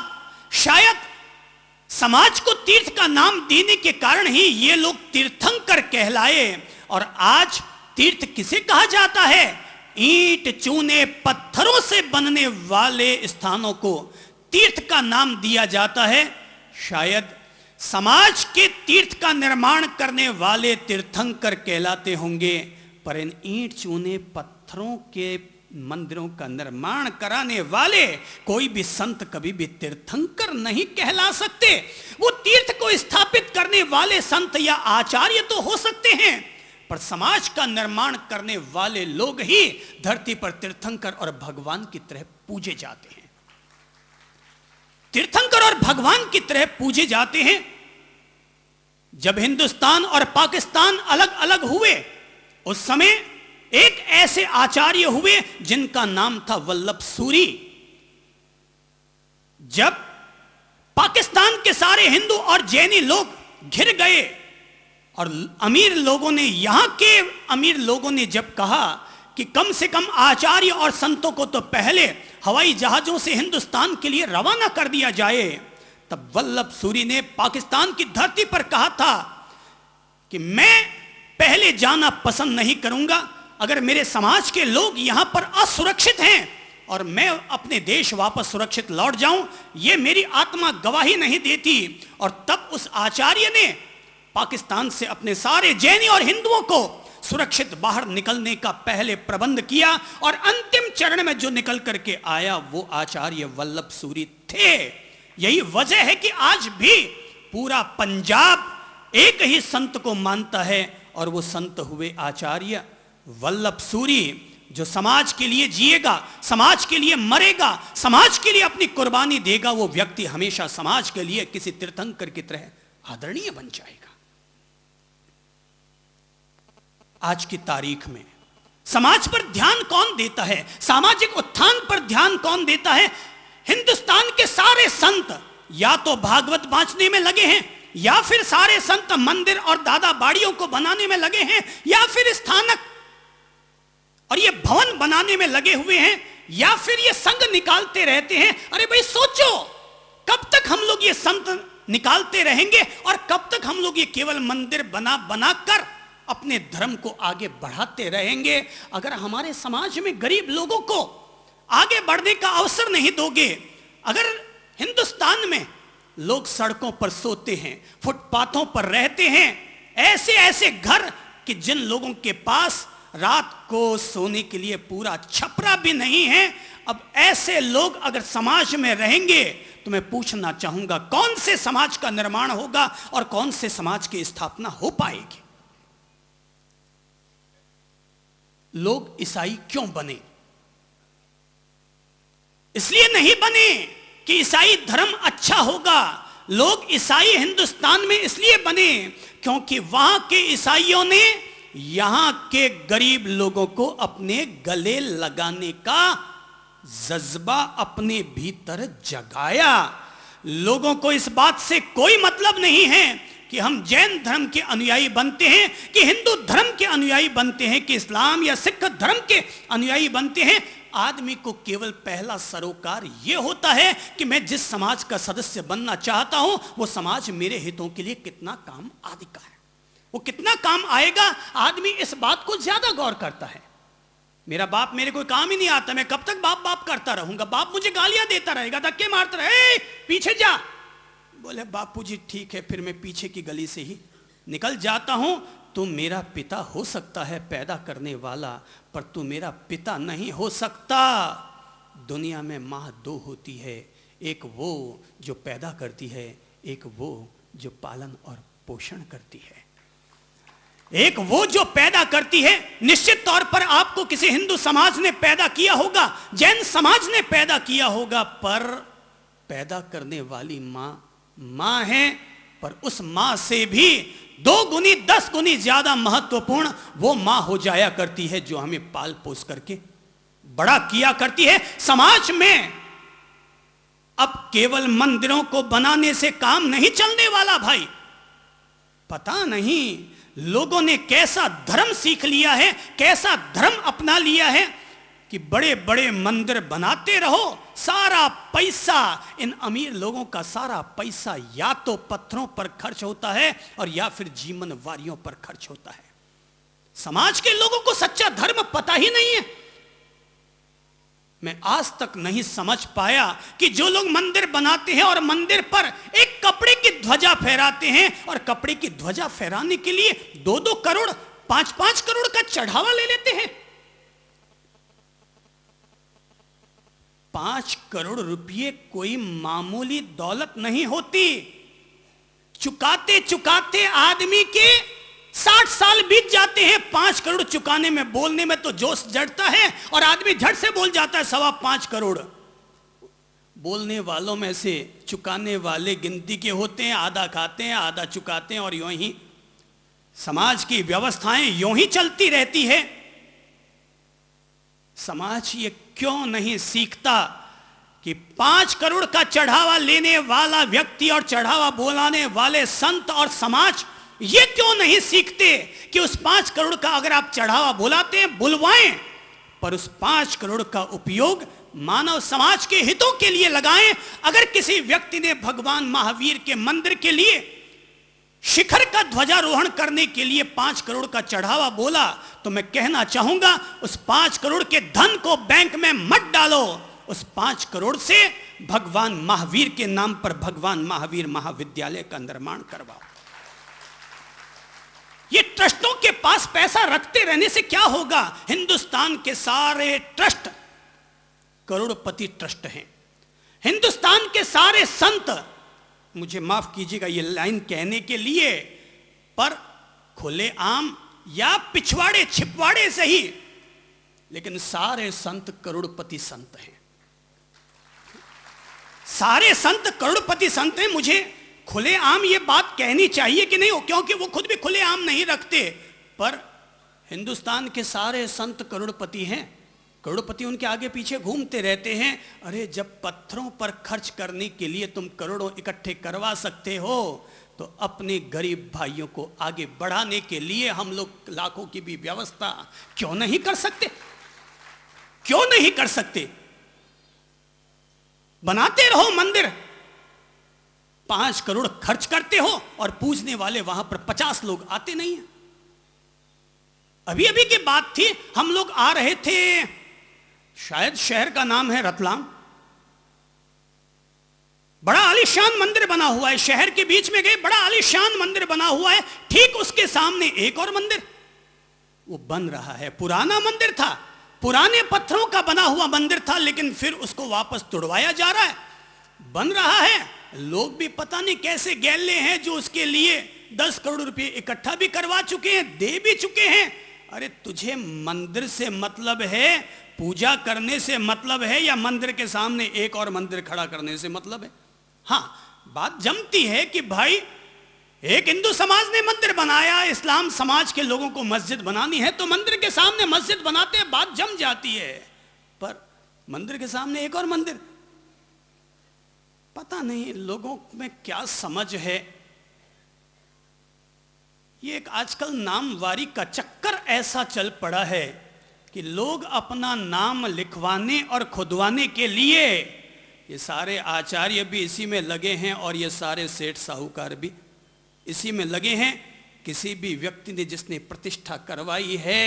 शायद समाज को तीर्थ का नाम देने के कारण ही ये लोग तीर्थंकर कहलाए। और आज तीर्थ किसे कहा जाता है? ईंट चूने पत्थरों से बनने वाले स्थानों को तीर्थ का नाम दिया जाता है। शायद समाज के तीर्थ का निर्माण करने वाले तीर्थंकर कहलाते होंगे, पर इन ईंट चूने पत्थरों के मंदिरों का निर्माण कराने वाले कोई भी संत कभी भी तीर्थंकर नहीं कहला सकते। वो तीर्थ को स्थापित करने वाले संत या आचार्य तो हो सकते हैं, पर समाज का निर्माण करने वाले लोग ही धरती पर तीर्थंकर और भगवान की तरह पूजे जाते हैं। तीर्थंकर और भगवान की तरह पूजे जाते हैं। जब हिंदुस्तान और पाकिस्तान अलग अलग हुए, उस समय एक ऐसे आचार्य हुए जिनका नाम था वल्लभ सूरी। जब पाकिस्तान के सारे हिंदू और जैनी लोग घिर गए और अमीर लोगों ने, यहां के अमीर लोगों ने जब कहा कि कम से कम आचार्य और संतों को तो पहले हवाई जहाजों से हिंदुस्तान के लिए रवाना कर दिया जाए, तब वल्लभ सूरी ने पाकिस्तान की धरती पर कहा था कि मैं पहले जाना पसंद नहीं करूंगा। अगर मेरे समाज के लोग यहां पर असुरक्षित हैं और मैं अपने देश वापस सुरक्षित लौट जाऊं, यह मेरी आत्मा गवाही नहीं देती। और तब उस आचार्य ने पाकिस्तान से अपने सारे जैनी और हिंदुओं को सुरक्षित बाहर निकलने का पहले प्रबंध किया और अंतिम चरण में जो निकल करके आया वो आचार्य वल्लभ सूरी थे। यही वजह है कि आज भी पूरा पंजाब एक ही संत को मानता है और वो संत हुए आचार्य वल्लभ सूरी, जो समाज के लिए जिएगा, समाज के लिए मरेगा, समाज के लिए अपनी कुर्बानी देगा, वो व्यक्ति हमेशा समाज के लिए किसी तीर्थंकर की तरह आदरणीय बन जाएगा। आज की तारीख में समाज पर ध्यान कौन देता है, सामाजिक उत्थान पर ध्यान कौन देता है? हिंदुस्तान के सारे संत या तो भागवत बांचने में लगे हैं, या फिर सारे संत मंदिर और दादा बाड़ियों को बनाने में लगे हैं, या फिर स्थानक और ये भवन बनाने में लगे हुए हैं, या फिर ये संघ निकालते रहते हैं। अरे भाई सोचो, कब तक हम लोग ये संत निकालते रहेंगे और कब तक हम लोग ये केवल मंदिर बना बनाकर अपने धर्म को आगे बढ़ाते रहेंगे? अगर हमारे समाज में गरीब लोगों को आगे बढ़ने का अवसर नहीं दोगे, अगर हिंदुस्तान में लोग सड़कों पर सोते हैं, फुटपाथों पर रहते हैं, ऐसे ऐसे घर कि जिन लोगों के पास रात को सोने के लिए पूरा छपरा भी नहीं है, अब ऐसे लोग अगर समाज में रहेंगे तो मैं पूछना चाहूंगा कौन से समाज का निर्माण होगा और कौन से समाज की स्थापना हो पाएगी? लोग ईसाई क्यों बने? इसलिए नहीं बने कि ईसाई धर्म अच्छा होगा। लोग ईसाई हिंदुस्तान में इसलिए बने क्योंकि वहां के ईसाइयों ने यहां के गरीब लोगों को अपने गले लगाने का जज्बा अपने भीतर जगाया। लोगों को इस बात से कोई मतलब नहीं है कि हम जैन धर्म के अनुयायी बनते हैं, कि हिंदू धर्म के अनुयायी बनते हैं, कि इस्लाम या सिख धर्म के अनुयायी बनते हैं। आदमी को केवल पहला सरोकार यह होता है कि मैं जिस समाज का सदस्य बनना चाहता हूं वो समाज मेरे हितों के लिए कितना काम आदि का है, वो कितना काम आएगा। आदमी इस बात को ज्यादा गौर करता है। मेरा बाप मेरे कोई काम ही नहीं आता, मैं कब तक बाप बाप करता रहूंगा? बाप मुझे गालियां देता रहेगा, धक्के मारता रहे, पीछे जा। बोले बापू जी ठीक है, फिर मैं पीछे की गली से ही निकल जाता हूं। तू मेरा पिता हो सकता है पैदा करने वाला, पर तू मेरा पिता नहीं हो सकता। दुनिया में माँ दो होती है, एक वो जो पैदा करती है, एक वो जो पालन और पोषण करती है। एक वो जो पैदा करती है, निश्चित तौर पर आपको किसी हिंदू समाज ने पैदा किया होगा, जैन समाज ने पैदा किया होगा, पर पैदा करने वाली माँ है। पर उस माँ से भी 2 गुनी 10 गुनी ज्यादा महत्वपूर्ण वो माँ हो जाया करती है जो हमें पाल पोस करके बड़ा किया करती है। समाज में अब केवल मंदिरों को बनाने से काम नहीं चलने वाला भाई। पता नहीं लोगों ने कैसा धर्म सीख लिया है, कैसा धर्म अपना लिया है कि बड़े बड़े मंदिर बनाते रहो, सारा पैसा इन अमीर लोगों का सारा पैसा या तो पत्थरों पर खर्च होता है और या फिर जीवनवारियों पर खर्च होता है। समाज के लोगों को सच्चा धर्म पता ही नहीं है। मैं आज तक नहीं समझ पाया कि जो लोग मंदिर बनाते हैं और मंदिर पर एक कपड़े की ध्वजा फहराते हैं और कपड़े की ध्वजा फहराने के लिए 2-2 करोड़ 5-5 करोड़ का चढ़ावा ले लेते हैं। 5 करोड़ रुपये कोई मामूली दौलत नहीं होती। चुकाते चुकाते आदमी के 60 साल बीत जाते हैं। 5 करोड़ चुकाने में, बोलने में तो जोश जड़ता है और आदमी झट से बोल जाता है 5.25 करोड़। बोलने वालों में से चुकाने वाले गिनती के होते हैं, आधा खाते हैं आधा चुकाते हैं और यूं ही समाज की व्यवस्थाएं यूं ही चलती रहती है। समाज ये क्यों नहीं सीखता कि 5 करोड़ का चढ़ावा लेने वाला व्यक्ति और चढ़ावा बोलाने वाले संत और समाज ये क्यों नहीं सीखते कि उस 5 करोड़ का अगर आप चढ़ावा बुलाते हैं, बुलवाएं, पर उस 5 करोड़ का उपयोग मानव समाज के हितों के लिए लगाएं। अगर किसी व्यक्ति ने भगवान महावीर के मंदिर के लिए शिखर का ध्वजारोहण करने के लिए 5 करोड़ का चढ़ावा बोला, तो मैं कहना चाहूंगा उस 5 करोड़ के धन को बैंक में मत डालो। उस 5 करोड़ से भगवान महावीर के नाम पर भगवान महावीर महाविद्यालय का निर्माण करवाओ। ये ट्रस्टों के पास पैसा रखते रहने से क्या होगा? हिंदुस्तान के सारे ट्रस्ट करोड़पति ट्रस्ट हैं। हिंदुस्तान के सारे संत, मुझे माफ कीजिएगा ये लाइन कहने के लिए, पर खुलेआम या पिछवाड़े छिपवाड़े से ही, लेकिन सारे संत करोड़पति संत हैं। सारे संत करोड़पति संत हैं। मुझे खुलेआम ये बात कहनी चाहिए कि नहीं हो, क्योंकि वो खुद भी खुलेआम नहीं रखते, पर हिंदुस्तान के सारे संत करोड़पति हैं। करोड़पति उनके आगे पीछे घूमते रहते हैं। अरे जब पत्थरों पर खर्च करने के लिए तुम करोड़ों इकट्ठे करवा सकते हो, तो अपने गरीब भाइयों को आगे बढ़ाने के लिए हम लोग लाखों की भी व्यवस्था क्यों नहीं कर सकते? क्यों नहीं कर सकते? बनाते रहो मंदिर, 5 करोड़ खर्च करते हो और पूजने वाले वहां पर 50 लोग आते नहीं हैं। अभी अभी की बात थी, हम लोग आ रहे थे, शायद शहर का नाम है रतलाम, बड़ा आलीशान मंदिर बना हुआ है। शहर के बीच में गए, बड़ा आलीशान मंदिर बना हुआ है। ठीक उसके सामने एक और मंदिर वो बन रहा है। पुराना मंदिर था, पुराने पत्थरों का बना हुआ मंदिर था, लेकिन फिर उसको वापस तुड़वाया जा रहा है, बन रहा है। लोग भी पता नहीं कैसे गैले हैं जो उसके लिए 10 करोड़ रुपए इकट्ठा भी करवा चुके हैं, दे भी चुके हैं। अरे तुझे मंदिर से मतलब है, पूजा करने से मतलब है, या मंदिर के सामने एक और मंदिर खड़ा करने से मतलब है? हाँ, बात जमती है कि भाई एक हिंदू समाज ने मंदिर बनाया, इस्लाम समाज के लोगों को मस्जिद बनानी है तो मंदिर के सामने मस्जिद बनाते हैं, बात जम जाती है। पर मंदिर के सामने एक और मंदिर, पता नहीं लोगों में क्या समझ है। ये एक आजकल नामवारी का चक्कर ऐसा चल पड़ा है कि लोग अपना नाम लिखवाने और खुदवाने के लिए, ये सारे आचार्य भी इसी में लगे हैं और ये सारे सेठ साहूकार भी इसी में लगे हैं। किसी भी व्यक्ति ने जिसने प्रतिष्ठा करवाई है,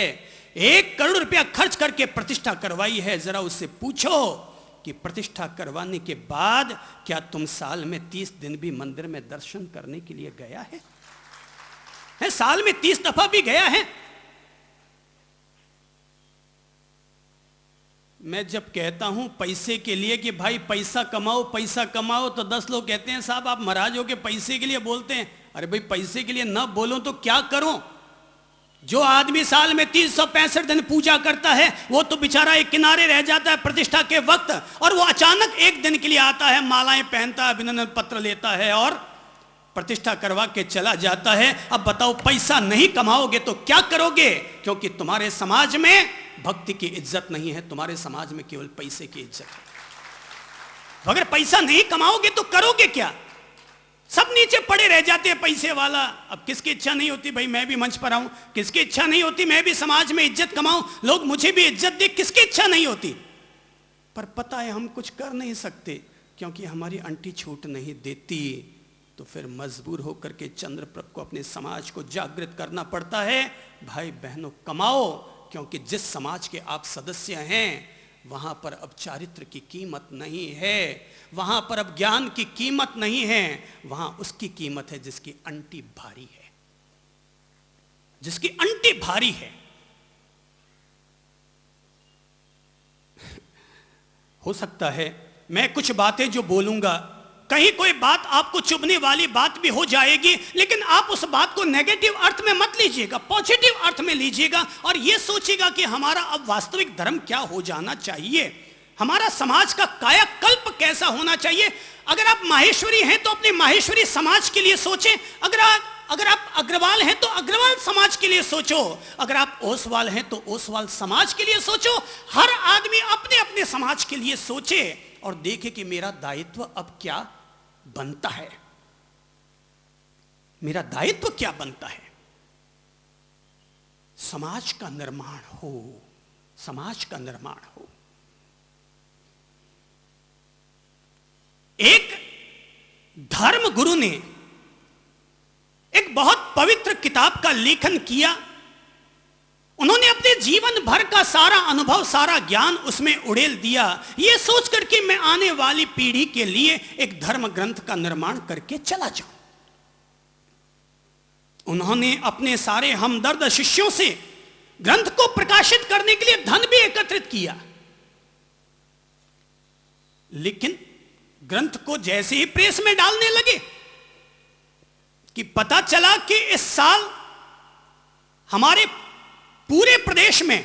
1 करोड़ रुपया खर्च करके प्रतिष्ठा करवाई है, जरा उससे पूछो कि प्रतिष्ठा करवाने के बाद क्या तुम साल में 30 दिन भी मंदिर में दर्शन करने के लिए गया है? साल में 30 दफा भी गया है? मैं जब कहता हूं पैसे के लिए कि भाई पैसा कमाओ पैसा कमाओ, तो 10 लोग कहते हैं साहब आप महाराज हो के पैसे के लिए बोलते हैं। अरे भाई पैसे के लिए ना बोलो तो क्या करूं? जो आदमी साल में 365 दिन पूजा करता है वो तो बेचारा एक किनारे रह जाता है प्रतिष्ठा के वक्त, और वो अचानक एक दिन के लिए आता है, मालाएं पहनता है, अभिनंदन पत्र लेता है और प्रतिष्ठा करवा के चला जाता है। अब बताओ पैसा नहीं कमाओगे तो क्या करोगे? क्योंकि तुम्हारे समाज में भक्ति की इज्जत नहीं है, तुम्हारे समाज में केवल पैसे की इज्जत है। अगर पैसा नहीं कमाओगे तो करोगे क्या? सब नीचे पड़े रह जाते हैं पैसे वाला। अब किसकी इच्छा नहीं होती भाई मैं भी मंच पर आऊं? किसकी इच्छा नहीं होती मैं भी समाज में इज्जत कमाऊं, लोग मुझे भी इज्जत दे? किसकी इच्छा नहीं होती? पर पता है हम कुछ कर नहीं सकते, क्योंकि हमारी अंटी छूट नहीं देती। तो फिर मजबूर होकर के चंद्रप्रभ को अपने समाज को जागृत करना पड़ता है। भाई बहनों कमाओ, क्योंकि जिस समाज के आप सदस्य हैं वहां पर अब चारित्र की कीमत नहीं है, वहां पर अब ज्ञान की कीमत नहीं है, वहां उसकी कीमत है जिसकी अंटी भारी है, जिसकी अंटी भारी है। हो सकता है मैं कुछ बातें जो बोलूंगा, कहीं कोई बात आपको चुभने वाली बात भी हो जाएगी, लेकिन आप उस बात को नेगेटिव अर्थ में मत लीजिएगा, पॉजिटिव अर्थ में लीजिएगा और यह सोचिएगा कि हमारा अब वास्तविक धर्म क्या हो जाना चाहिए, हमारा समाज का कायाकल्प कैसा होना चाहिए। अगर आप माहेश्वरी हैं तो अपने माहेश्वरी समाज के लिए सोचें, अगर आप अग्रवाल हैं तो अग्रवाल समाज के लिए सोचो, अगर आप ओसवाल हैं तो ओसवाल समाज के लिए सोचो। हर आदमी अपने अपने समाज के लिए सोचे और देखे कि मेरा दायित्व अब क्या बनता है, मेरा दायित्व क्या बनता है। समाज का निर्माण हो, समाज का निर्माण हो। एक धर्म गुरु ने एक बहुत पवित्र किताब का लेखन किया। उन्होंने अपने जीवन भर का सारा अनुभव, सारा ज्ञान उसमें उड़ेल दिया, यह सोचकर कि मैं आने वाली पीढ़ी के लिए एक धर्म ग्रंथ का निर्माण करके चला जाऊं। उन्होंने अपने सारे हमदर्द शिष्यों से ग्रंथ को प्रकाशित करने के लिए धन भी एकत्रित किया, लेकिन ग्रंथ को जैसे ही प्रेस में डालने लगे कि पता चला कि इस साल हमारे पूरे प्रदेश में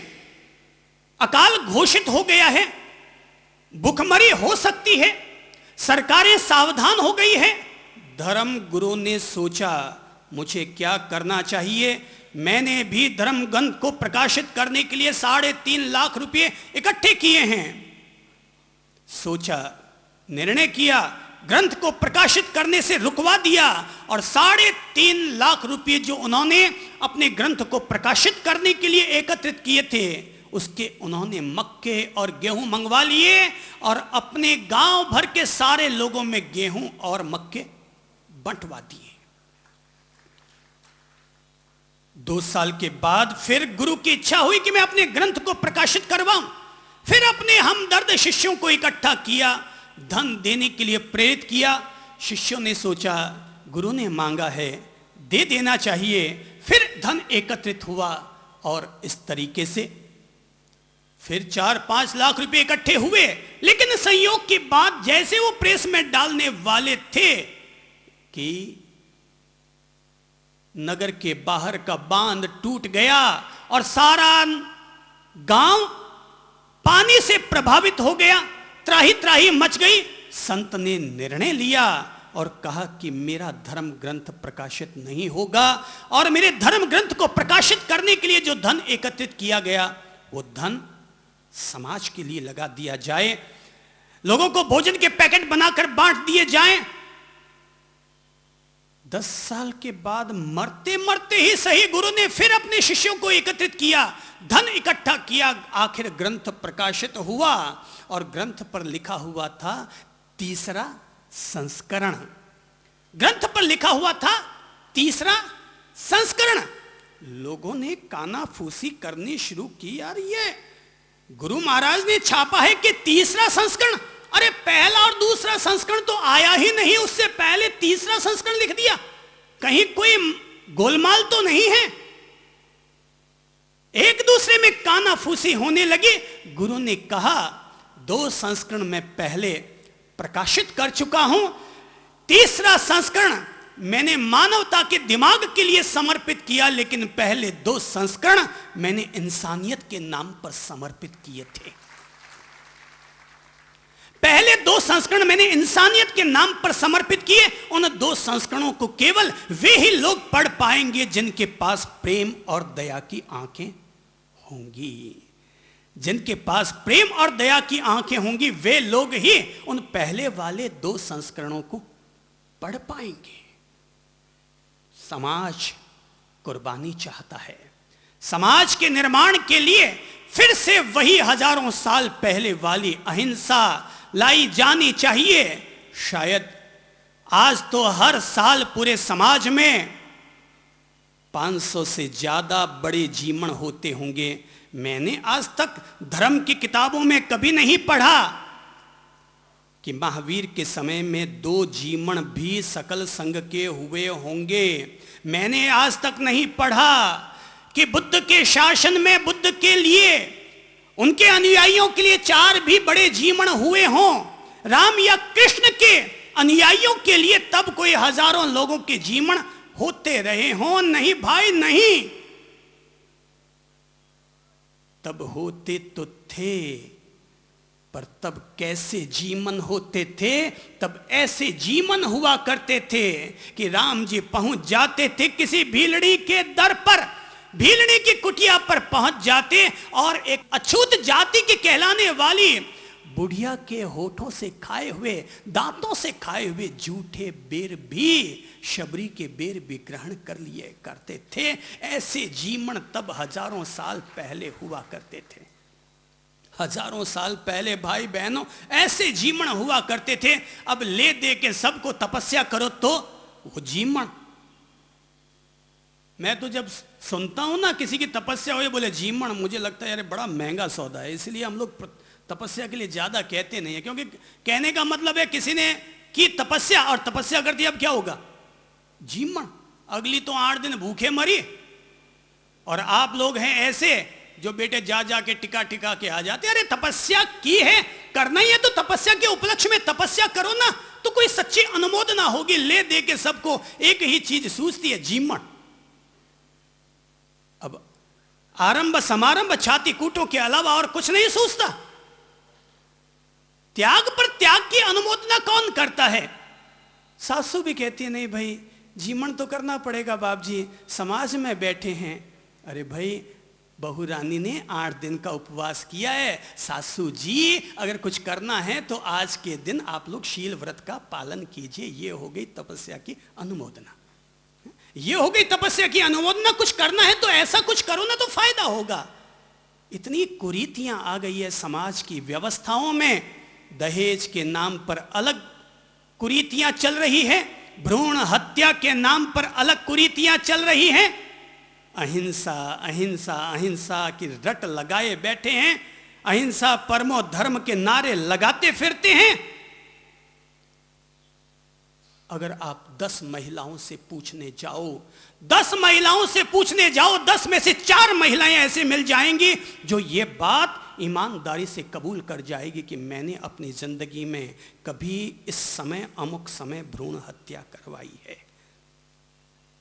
अकाल घोषित हो गया है, भूखमरी हो सकती है, सरकारें सावधान हो गई है। धर्म गुरु ने सोचा मुझे क्या करना चाहिए। मैंने भी धर्म ग्रंथ को प्रकाशित करने के लिए 3.5 लाख रुपए इकट्ठे किए हैं। सोचा, निर्णय किया, ग्रंथ को प्रकाशित करने से रुकवा दिया और 3.5 लाख रुपए जो उन्होंने अपने ग्रंथ को प्रकाशित करने के लिए एकत्रित किए थे, उसके उन्होंने मक्के और गेहूं मंगवा लिए और अपने गांव भर के सारे लोगों में गेहूं और मक्के बंटवा दिए। 2 साल के बाद फिर गुरु की इच्छा हुई कि मैं अपने ग्रंथ को प्रकाशित करवाऊं। फिर अपने हमदर्द शिष्यों को इकट्ठा किया, धन देने के लिए प्रेरित किया। शिष्यों ने सोचा गुरु ने मांगा है, दे देना चाहिए। फिर धन एकत्रित हुआ और इस तरीके से फिर 4-5 लाख रुपए इकट्ठे हुए। लेकिन संयोग की बात, जैसे वो प्रेस में डालने वाले थे कि नगर के बाहर का बांध टूट गया और सारा गांव पानी से प्रभावित हो गया, त्राही त्राही मच गई। संत ने निर्णय लिया और कहा कि मेरा धर्म ग्रंथ प्रकाशित नहीं होगा और मेरे धर्म ग्रंथ को प्रकाशित करने के लिए जो धन एकत्रित किया गया वो धन समाज के लिए लगा दिया जाए, लोगों को भोजन के पैकेट बनाकर बांट दिए जाएं। 10 साल के बाद मरते मरते ही सही गुरु ने फिर अपने शिष्यों को एकत्रित किया, धन इकट्ठा किया। आखिर ग्रंथ प्रकाशित हुआ और ग्रंथ पर लिखा हुआ था 3रा संस्करण। ग्रंथ पर लिखा हुआ था 3रा संस्करण। लोगों ने कानाफूसी करनी शुरू की, यार ये गुरु महाराज ने छापा है कि 3रा संस्करण। अरे पहला और दूसरा संस्करण तो आया ही नहीं, उससे पहले 3रा संस्करण लिख दिया। कहीं कोई गोलमाल तो नहीं है? एक दूसरे में कानाफूसी होने लगी। गुरु ने कहा 2 संस्करण मैं पहले प्रकाशित कर चुका हूं, 3रा संस्करण मैंने मानवता के दिमाग के लिए समर्पित किया, लेकिन पहले 2 संस्करण मैंने इंसानियत के नाम पर समर्पित किए थे। पहले 2 संस्करण मैंने इंसानियत के नाम पर समर्पित किए। उन 2 संस्करणों को केवल वे ही लोग पढ़ पाएंगे जिनके पास प्रेम और दया की आंखें होंगी। जिनके पास प्रेम और दया की आंखें होंगी वे लोग ही उन पहले वाले 2 संस्करणों को पढ़ पाएंगे। समाज कुर्बानी चाहता है। समाज के निर्माण के लिए फिर से वही हजारों साल पहले वाली अहिंसा लाई जानी चाहिए। शायद आज तो हर साल पूरे समाज में 500 से ज्यादा बड़े जीमण होते होंगे। मैंने आज तक धर्म की किताबों में कभी नहीं पढ़ा कि महावीर के समय में 2 जीमण भी सकल संघ के हुए होंगे। मैंने आज तक नहीं पढ़ा कि बुद्ध के शासन में बुद्ध के लिए, उनके अनुयायियों के लिए 4 भी बड़े जीमण हुए हों। राम या कृष्ण के अनुयायियों के लिए तब कोई हजारों लोगों के जीमण होते रहे हों? नहीं भाई, नहीं। तब होते तो थे, पर तब कैसे जीमन होते थे? तब ऐसे जीमन हुआ करते थे कि राम जी पहुंच जाते थे किसी भीलड़ी के दर पर, भीलड़ी की कुटिया पर पहुंच जाते और एक अछूत जाति के कहलाने वाली बुढ़िया के होठों से खाए हुए, दांतों से खाए हुए झूठे बेर भी, शबरी के बेर भी ग्रहण कर लिए करते थे। ऐसे जीमन तब हजारों साल पहले हुआ करते थे। हजारों साल पहले भाई बहनों ऐसे जीमन हुआ करते थे। अब ले दे के सबको तपस्या करो तो वो जीमन। मैं तो जब सुनता हूं ना किसी की तपस्या हुई बोले जीमन, मुझे लगता है यार बड़ा महंगा सौदा है, इसलिए हम लोग तपस्या के लिए ज्यादा कहते नहीं है। क्योंकि कहने का मतलब है किसी ने की तपस्या और तपस्या कर दी, अब क्या होगा? जीमन। अगली तो 8 दिन भूखे मरी। और आप लोग हैं ऐसे जो बेटे जा जा के टिका टिका के आ जाते। अरे तपस्या की है, करना ही है तो तपस्या के उपलक्ष्य में तपस्या करो ना, तो कोई सच्ची अनुमोदना होगी। ले दे के सबको एक ही चीज सूझती है, जीवन। अब आरंभ समारंभ छाती कूटों के अलावा और कुछ नहीं सूझता। त्याग पर त्याग की अनुमोदना कौन करता है? सासू भी कहती है नहीं भाई जीवन तो करना पड़ेगा बाप जी, समाज में बैठे हैं। अरे भाई बहू रानी ने 8 दिन का उपवास किया है, सासू जी अगर कुछ करना है तो आज के दिन आप लोग शील व्रत का पालन कीजिए। ये हो गई तपस्या की अनुमोदना, ये हो गई तपस्या की अनुमोदना। कुछ करना है तो ऐसा कुछ करो ना तो फायदा होगा। इतनी कुरीतियां आ गई है समाज की व्यवस्थाओं में। दहेज के नाम पर अलग कुरीतियां चल रही है, भ्रूण हत्या के नाम पर अलग कुरीतियां चल रही हैं। अहिंसा अहिंसा अहिंसा की रट लगाए बैठे हैं, अहिंसा परमो धर्म के नारे लगाते फिरते हैं। अगर आप 10 महिलाओं से पूछने जाओ, 10 महिलाओं से पूछने जाओ, 10 में से 4 महिलाएं ऐसे मिल जाएंगी जो ये बात ईमानदारी से कबूल कर जाएगी कि मैंने अपनी जिंदगी में कभी इस समय अमुक समय भ्रूण हत्या करवाई है।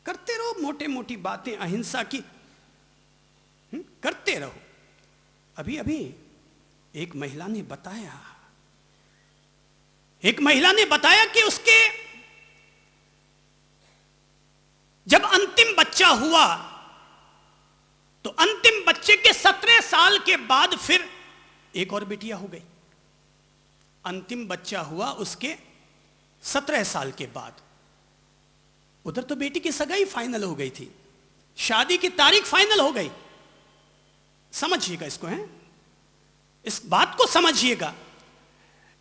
करते रहो मोटे मोटी बातें अहिंसा की, करते रहो। अभी अभी एक महिला ने बताया कि उसके जब अंतिम बच्चा हुआ तो अंतिम बच्चे के 17 साल के बाद फिर एक और बेटियां हो गई। अंतिम बच्चा हुआ उसके 17 साल के बाद। उधर तो बेटी की सगाई फाइनल हो गई थी, शादी की तारीख फाइनल हो गई। समझिएगा इसको, है इस बात को समझिएगा।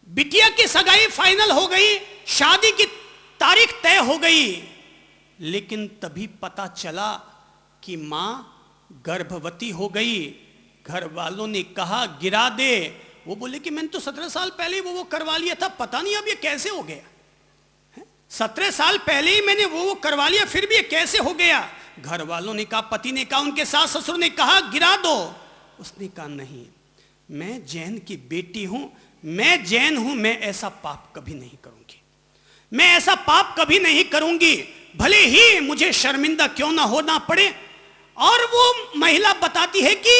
बिटिया की सगाई फाइनल हो गई, शादी की तारीख तय हो गई, लेकिन तभी पता चला कि मां गर्भवती हो गई। घर वालों ने कहा गिरा दे। वो बोले कि मैंने तो 17 साल पहले वो करवा लिया था, पता नहीं अब ये कैसे हो गया। 17 साल पहले ही मैंने वो करवा लिया, फिर भी ये कैसे हो गया। घर वालों ने कहा, पति ने कहा, उनके सास ससुर ने कहा गिरा दो। उसने कहा नहीं, मैं जैन की बेटी हूं, मैं जैन हूं, मैं ऐसा पाप कभी नहीं करूंगी, मैं ऐसा पाप कभी नहीं करूंगी, भले ही मुझे शर्मिंदा क्यों ना होना पड़े। और वो महिला बताती है कि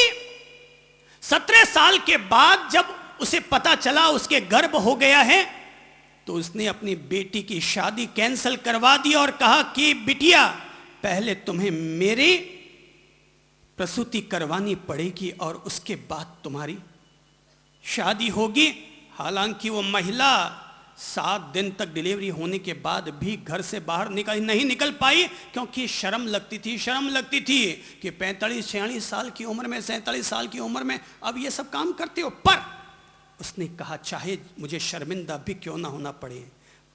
17 साल के बाद जब उसे पता चला उसके गर्भ हो गया है तो उसने अपनी बेटी की शादी कैंसिल करवा दी और कहा कि बिटिया पहले तुम्हें मेरी प्रसूति करवानी पड़ेगी और उसके बाद तुम्हारी शादी होगी। हालांकि वो महिला 7 दिन तक डिलीवरी होने के बाद भी घर से बाहर नहीं निकल पाई, क्योंकि शर्म लगती थी कि 45-46 साल की उम्र में, 47 साल की उम्र में अब ये सब काम करते हो। पर उसने कहा चाहे मुझे शर्मिंदा भी क्यों ना होना पड़े,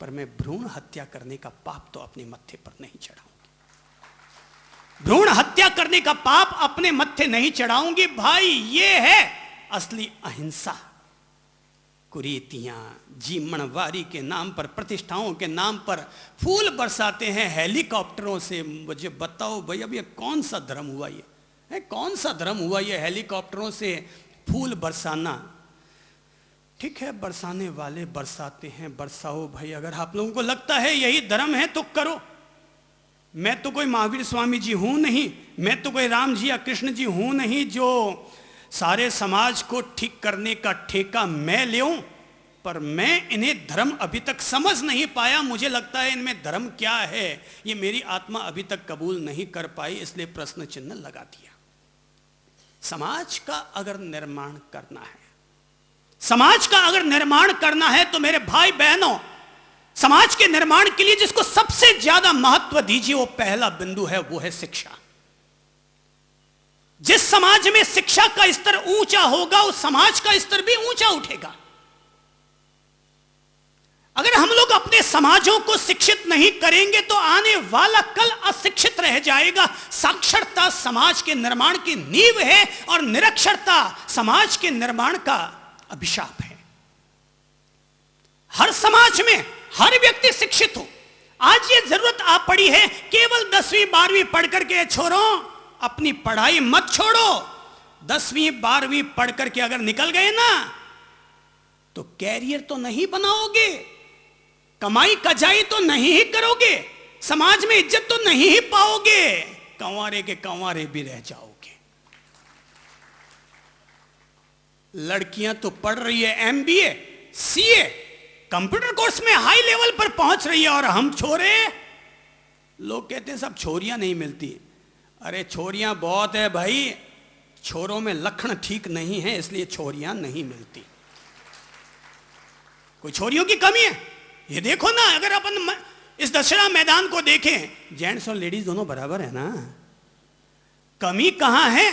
पर मैं भ्रूण हत्या करने का पाप तो अपने मत्थे पर नहीं चढ़ाऊंगी, भ्रूण हत्या करने का पाप अपने मत्थे नहीं चढ़ाऊंगी। भाई ये है असली अहिंसा। कुरीतियां जीवनवारी के नाम पर, प्रतिष्ठाओं के नाम पर फूल बरसाते हैं हेलीकॉप्टरों से। मुझे बताओ भाई अब ये कौन सा धर्म हुआ, ये है कौन सा धर्म हुआ ये हेलीकॉप्टरों से फूल बरसाना। ठीक है, बरसाने वाले बरसाते हैं, बरसाओ भाई। अगर आप लोगों को लगता है यही धर्म है तो करो। मैं तो कोई महावीर स्वामी जी हूं नहीं, मैं तो कोई राम जी या कृष्ण जी हूं नहीं जो सारे समाज को ठीक करने का ठेका मैं लेऊं। पर मैं इन्हें धर्म अभी तक समझ नहीं पाया। मुझे लगता है इनमें धर्म क्या है ये मेरी आत्मा अभी तक कबूल नहीं कर पाई, इसलिए प्रश्न चिन्ह लगा दिया। समाज का अगर निर्माण करना है, समाज का अगर निर्माण करना है तो मेरे भाई बहनों, समाज के निर्माण के लिए जिसको सबसे ज्यादा महत्व दीजिए वो पहला बिंदु है, वो है शिक्षा। जिस समाज में शिक्षा का स्तर ऊंचा होगा उस समाज का स्तर भी ऊंचा उठेगा। अगर हम लोग अपने समाजों को शिक्षित नहीं करेंगे तो आने वाला कल अशिक्षित रह जाएगा। साक्षरता समाज के निर्माण की नींव है और निरक्षरता समाज के निर्माण का अभिशाप है। हर समाज में हर व्यक्ति शिक्षित हो, आज ये जरूरत आ पड़ी है, केवल 10वीं 12वीं पढ़ करके छोरों अपनी पढ़ाई मत छोड़ो। 10वीं 12वीं पढ़ करके अगर निकल गए ना तो कैरियर तो नहीं बनाओगे, कमाई कजाई तो नहीं ही करोगे, समाज में इज्जत तो नहीं ही पाओगे, कंवारे के कंवारे भी रह जाओगे। लड़कियां तो पढ़ रही है एमबीए, सीए, कंप्यूटर कोर्स में हाई लेवल पर पहुंच रही है, और हम छोरे, लोग कहते हैं सब छोरियां नहीं मिलती। अरे छोरियां बहुत है भाई, छोरों में लक्षण ठीक नहीं है, इसलिए छोरियां नहीं मिलती। कोई छोरियों की कमी है? ये देखो ना, अगर अपन इस दशहरा मैदान को देखें, जेंट्स और लेडीज दोनों बराबर है ना, कमी कहां है?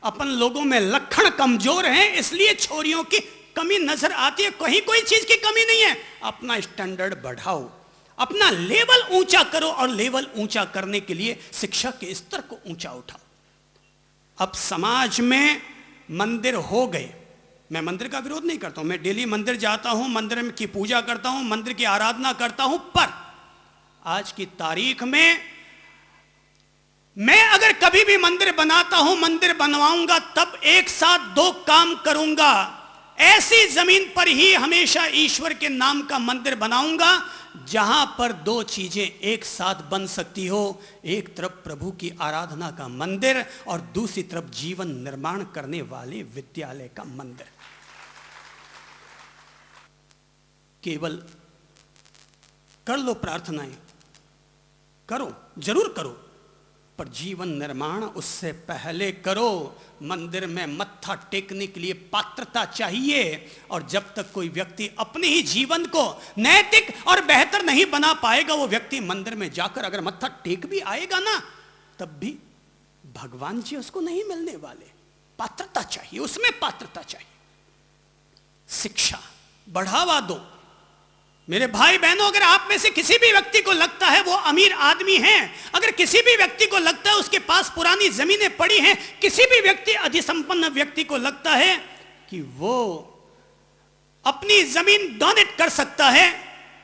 अपन लोगों में लक्षण कमजोर हैं, इसलिए छोरियों की कमी नजर आती है। कहीं कोई चीज की कमी नहीं है। अपना स्टैंडर्ड बढ़ाओ, अपना लेवल ऊंचा करो, और लेवल ऊंचा करने के लिए शिक्षा के स्तर को ऊंचा उठाओ। अब समाज में मंदिर हो गए, मैं मंदिर का विरोध नहीं करता हूं, मैं डेली मंदिर जाता हूं, मंदिर की पूजा करता हूं, मंदिर की आराधना करता हूं, पर आज की तारीख में मैं अगर कभी भी मंदिर बनाता हूं, मंदिर बनवाऊंगा, तब एक साथ 2 काम करूंगा। ऐसी जमीन पर ही हमेशा ईश्वर के नाम का मंदिर बनाऊंगा जहां पर 2 चीजें एक साथ बन सकती हो। एक तरफ प्रभु की आराधना का मंदिर, और दूसरी तरफ जीवन निर्माण करने वाले विद्यालय का मंदिर। केवल कर लो प्रार्थनाएं, करो, जरूर करो, पर जीवन निर्माण उससे पहले करो। मंदिर में मत्था टेकने के लिए पात्रता चाहिए, और जब तक कोई व्यक्ति अपने ही जीवन को नैतिक और बेहतर नहीं बना पाएगा, वो व्यक्ति मंदिर में जाकर अगर मत्था टेक भी आएगा ना, तब भी भगवान जी उसको नहीं मिलने वाले। पात्रता चाहिए, उसमें पात्रता चाहिए। शिक्षा बढ़ावा दो। मेरे भाई बहनों, अगर आप में से किसी भी व्यक्ति को लगता है वो अमीर आदमी है, अगर किसी भी व्यक्ति को लगता है उसके पास पुरानी जमीनें पड़ी हैं, किसी भी व्यक्ति अधिसंपन्न व्यक्ति को लगता है कि वो अपनी जमीन डोनेट कर सकता है,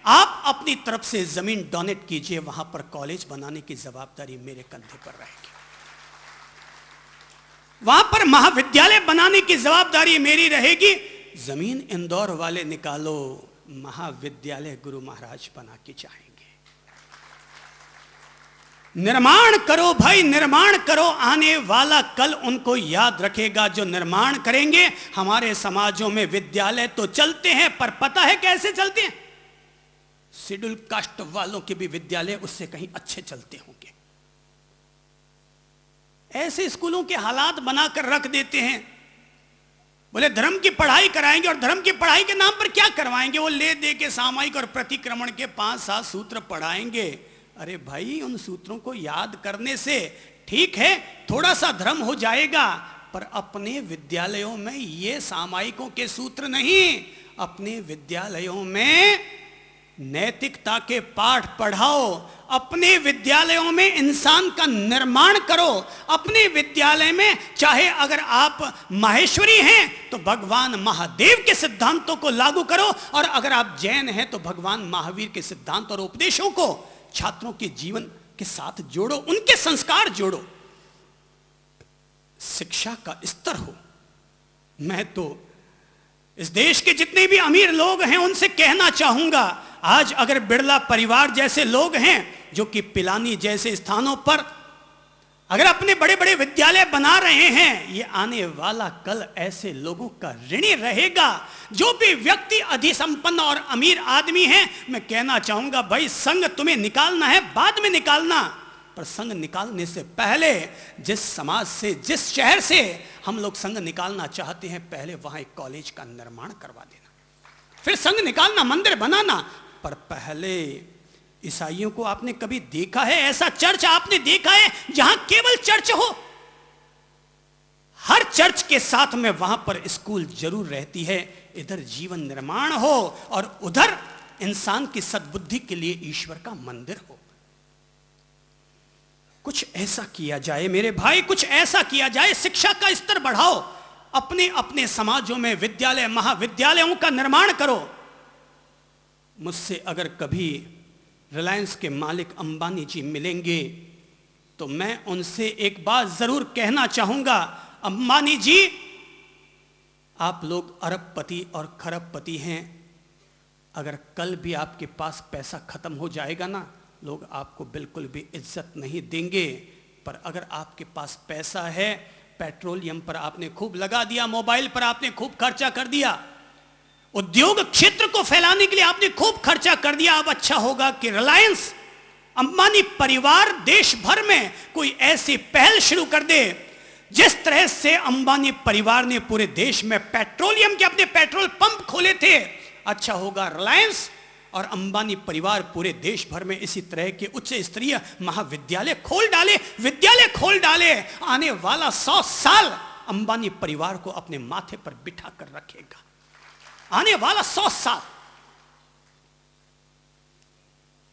आप अपनी तरफ से जमीन डोनेट कीजिए। वहां पर कॉलेज बनाने की जवाबदारी मेरे कंधे पर रहेगी, वहां पर महाविद्यालय बनाने की जवाबदारी मेरी रहेगी। जमीन इंदौर वाले निकालो, महाविद्यालय गुरु महाराज बना के जाएंगे। निर्माण करो भाई, निर्माण करो। आने वाला कल उनको याद रखेगा जो निर्माण करेंगे। हमारे समाजों में विद्यालय तो चलते हैं, पर पता है कैसे चलते हैं? शेड्यूल कास्ट वालों के भी विद्यालय उससे कहीं अच्छे चलते होंगे। ऐसे स्कूलों के हालात बनाकर रख देते हैं, बोले धर्म की पढ़ाई कराएंगे, और धर्म की पढ़ाई के नाम पर क्या करवाएंगे? वो ले दे के सामायिक और प्रतिक्रमण के 5-7 सूत्र पढ़ाएंगे। अरे भाई, उन सूत्रों को याद करने से ठीक है थोड़ा सा धर्म हो जाएगा, पर अपने विद्यालयों में ये सामायिकों के सूत्र नहीं, अपने विद्यालयों में नैतिकता के पाठ पढ़ाओ। अपने विद्यालयों में इंसान का निर्माण करो। अपने विद्यालय में चाहे अगर आप माहेश्वरी हैं तो भगवान महादेव के सिद्धांतों को लागू करो, और अगर आप जैन हैं तो भगवान महावीर के सिद्धांत और उपदेशों को छात्रों के जीवन के साथ जोड़ो, उनके संस्कार जोड़ो। शिक्षा का स्तर हो। मैं तो इस देश के जितने भी अमीर लोग हैं उनसे कहना चाहूंगा, आज अगर बिरला परिवार जैसे लोग हैं जो कि पिलानी जैसे स्थानों पर अगर अपने बड़े बड़े विद्यालय बना रहे हैं, ये आने वाला कल ऐसे लोगों का ऋणी रहेगा। जो भी व्यक्ति अधिसंपन्न और अमीर आदमी है, मैं कहना चाहूंगा भाई संघ तुम्हें निकालना है बाद में निकालना, पर संघ निकालने से पहले जिस समाज से, जिस शहर से हम लोग संघ निकालना चाहते हैं, पहले वहां एक कॉलेज का निर्माण करवा देना, फिर संघ निकालना, मंदिर बनाना। पर पहले ईसाइयों को आपने कभी देखा है ऐसा चर्च आपने देखा है जहां केवल चर्च हो? हर चर्च के साथ में वहां पर स्कूल जरूर रहती है। इधर जीवन निर्माण हो और उधर इंसान की सद्बुद्धि के लिए ईश्वर का मंदिर हो। कुछ ऐसा किया जाए मेरे भाई, कुछ ऐसा किया जाए। शिक्षा का स्तर बढ़ाओ, अपने अपने समाजों में विद्यालय महाविद्यालयों का निर्माण करो। मुझसे अगर कभी रिलायंस के मालिक अंबानी जी मिलेंगे तो मैं उनसे एक बात जरूर कहना चाहूंगा, अंबानी जी आप लोग अरबपति और खरबपति हैं, अगर कल भी आपके पास पैसा खत्म हो जाएगा ना, लोग आपको बिल्कुल भी इज्जत नहीं देंगे। पर अगर आपके पास पैसा है, पेट्रोलियम पर आपने खूब लगा दिया, मोबाइल पर आपने खूब खर्चा कर दिया, उद्योग क्षेत्र को फैलाने के लिए आपने खूब खर्चा कर दिया, अब अच्छा होगा कि रिलायंस अंबानी परिवार देश भर में कोई ऐसी पहल शुरू कर दे जिस तरह से अंबानी परिवार ने पूरे देश में पेट्रोलियम के अपने पेट्रोल पंप खोले थे। अच्छा होगा रिलायंस और अंबानी परिवार पूरे देश भर में इसी तरह के उच्च स्तरीय महाविद्यालय खोल डाले, विद्यालय खोल डाले। आने वाला 100 साल अंबानी परिवार को अपने माथे पर बिठा कर रखेगा। आने वाला 100 साल।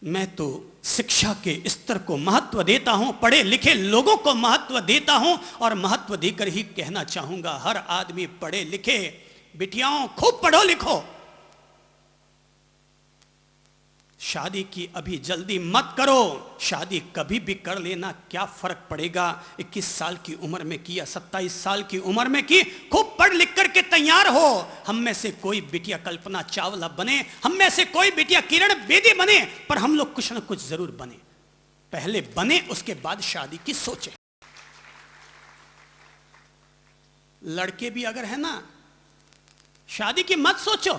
मैं तो शिक्षा के स्तर को महत्व देता हूं, पढ़े लिखे लोगों को महत्व देता हूं और महत्व देकर ही कहना चाहूंगा, हर आदमी पढ़े लिखे। बिटियाओं खूब पढ़ो लिखो, शादी की अभी जल्दी मत करो, शादी कभी भी कर लेना, क्या फर्क पड़ेगा। 21 साल की उम्र में की या 27 साल की उम्र में की, खूब पढ़ लिख करके तैयार हो। हम में से कोई बिटिया कल्पना चावला बने, हम में से कोई बिटिया किरण बेदी बने, पर हम लोग कुछ ना कुछ जरूर बने। पहले बने, उसके बाद शादी की सोचें। लड़के भी अगर है ना, शादी की मत सोचो,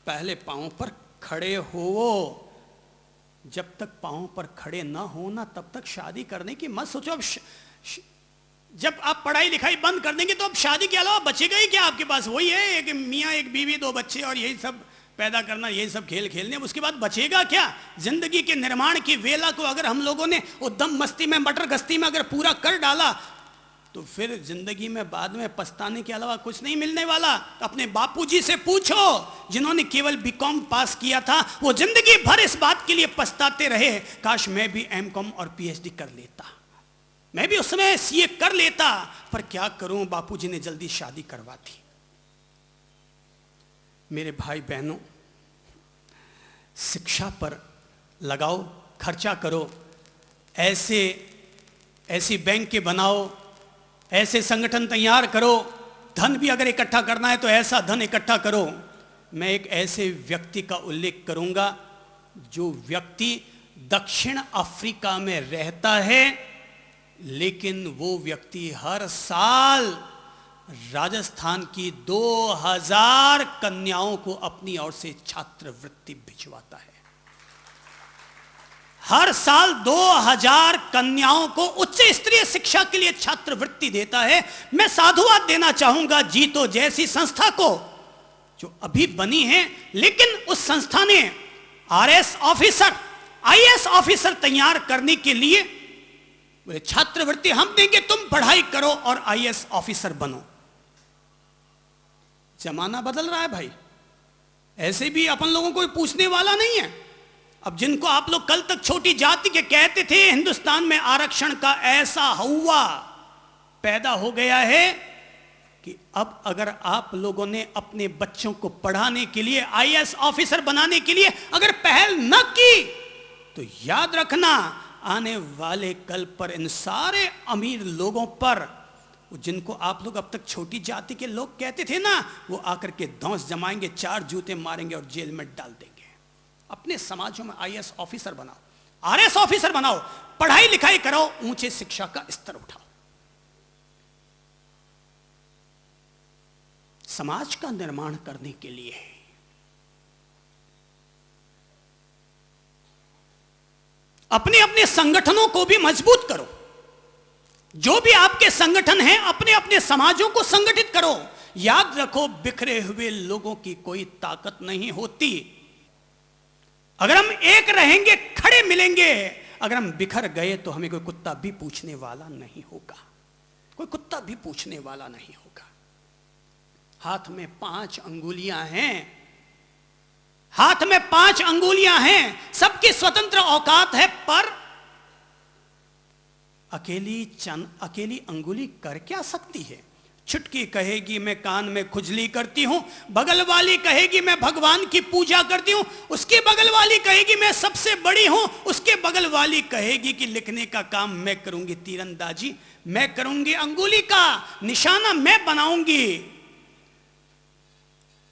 पहले पांव पर खड़े हो। जब तक पांव पर खड़े ना हो ना, तब तक शादी करने की मत सोचो। अब जब आप पढ़ाई लिखाई बंद कर देंगे तो अब शादी के अलावा बचेगा ही क्या आपके पास? वही है, एक मियाँ एक बीवी 2 बच्चे और यही सब पैदा करना, यही सब खेल खेलने। उसके बाद बचेगा क्या? जिंदगी के निर्माण की वेला को अगर हम लोगों ने उद्दम मस्ती में, मटर गश्ती में अगर पूरा कर डाला तो फिर जिंदगी में बाद में पछताने के अलावा कुछ नहीं मिलने वाला। अपने बापूजी से पूछो, जिन्होंने केवल बीकॉम पास किया था, वो जिंदगी भर इस बात के लिए पछताते रहे, काश मैं भी एमकॉम और पीएचडी कर लेता, मैं भी उस समय सीए कर लेता। पर क्या करूं, बापूजी ने जल्दी शादी करवा दी। मेरे भाई बहनों, शिक्षा पर लगाओ, खर्चा करो, ऐसी बैंक के बनाओ, ऐसे संगठन तैयार करो। धन भी अगर इकट्ठा करना है तो ऐसा धन इकट्ठा करो। मैं एक ऐसे व्यक्ति का उल्लेख करूंगा जो व्यक्ति दक्षिण अफ्रीका में रहता है, लेकिन वो व्यक्ति हर साल राजस्थान की 2000 कन्याओं को अपनी ओर से छात्रवृत्ति भिजवाता है। हर साल 2000 कन्याओं को उच्च स्तरीय शिक्षा के लिए छात्रवृत्ति देता है। मैं साधुवाद देना चाहूंगा जीतो जैसी संस्था को, जो अभी बनी है, लेकिन उस संस्था ने आरएस ऑफिसर, आईएएस ऑफिसर तैयार करने के लिए बोले छात्रवृत्ति हम देंगे, तुम पढ़ाई करो और आईएएस ऑफिसर बनो। जमाना बदल रहा है भाई, ऐसे भी अपन लोगों को पूछने वाला नहीं है। अब जिनको आप लोग कल तक छोटी जाति के कहते थे, हिंदुस्तान में आरक्षण का ऐसा हवा पैदा हो गया है कि अब अगर आप लोगों ने अपने बच्चों को पढ़ाने के लिए, आईएएस ऑफिसर बनाने के लिए अगर पहल न की, तो याद रखना आने वाले कल पर इन सारे अमीर लोगों पर, जिनको आप लोग अब तक छोटी जाति के लोग कहते थे ना, वो आकर के धौंस जमाएंगे, 4 जूते मारेंगे और जेल में डाल देंगे। अपने समाजों में आईएएस ऑफिसर बनाओ, आरएस ऑफिसर बनाओ, पढ़ाई लिखाई कराओ, ऊंचे शिक्षा का स्तर उठाओ। समाज का निर्माण करने के लिए अपने अपने संगठनों को भी मजबूत करो। जो भी आपके संगठन हैं, अपने अपने समाजों को संगठित करो। याद रखो, बिखरे हुए लोगों की कोई ताकत नहीं होती। अगर हम एक रहेंगे, खड़े मिलेंगे, अगर हम बिखर गए तो हमें कोई कुत्ता भी पूछने वाला नहीं होगा, कोई कुत्ता भी पूछने वाला नहीं होगा। हाथ में 5 अंगुलियां हैं, हाथ में 5 अंगुलियां हैं, सबकी स्वतंत्र औकात है, पर अकेली अंगुली कर क्या सकती है? छुटकी कहेगी मैं कान में खुजली करती हूं, बगल वाली कहेगी मैं भगवान की पूजा करती हूं, उसके बगल वाली कहेगी मैं सबसे बड़ी हूं, उसके बगल वाली कहेगी कि लिखने का काम मैं करूंगी, तीरंदाजी मैं करूंगी, अंगुली का निशाना मैं बनाऊंगी।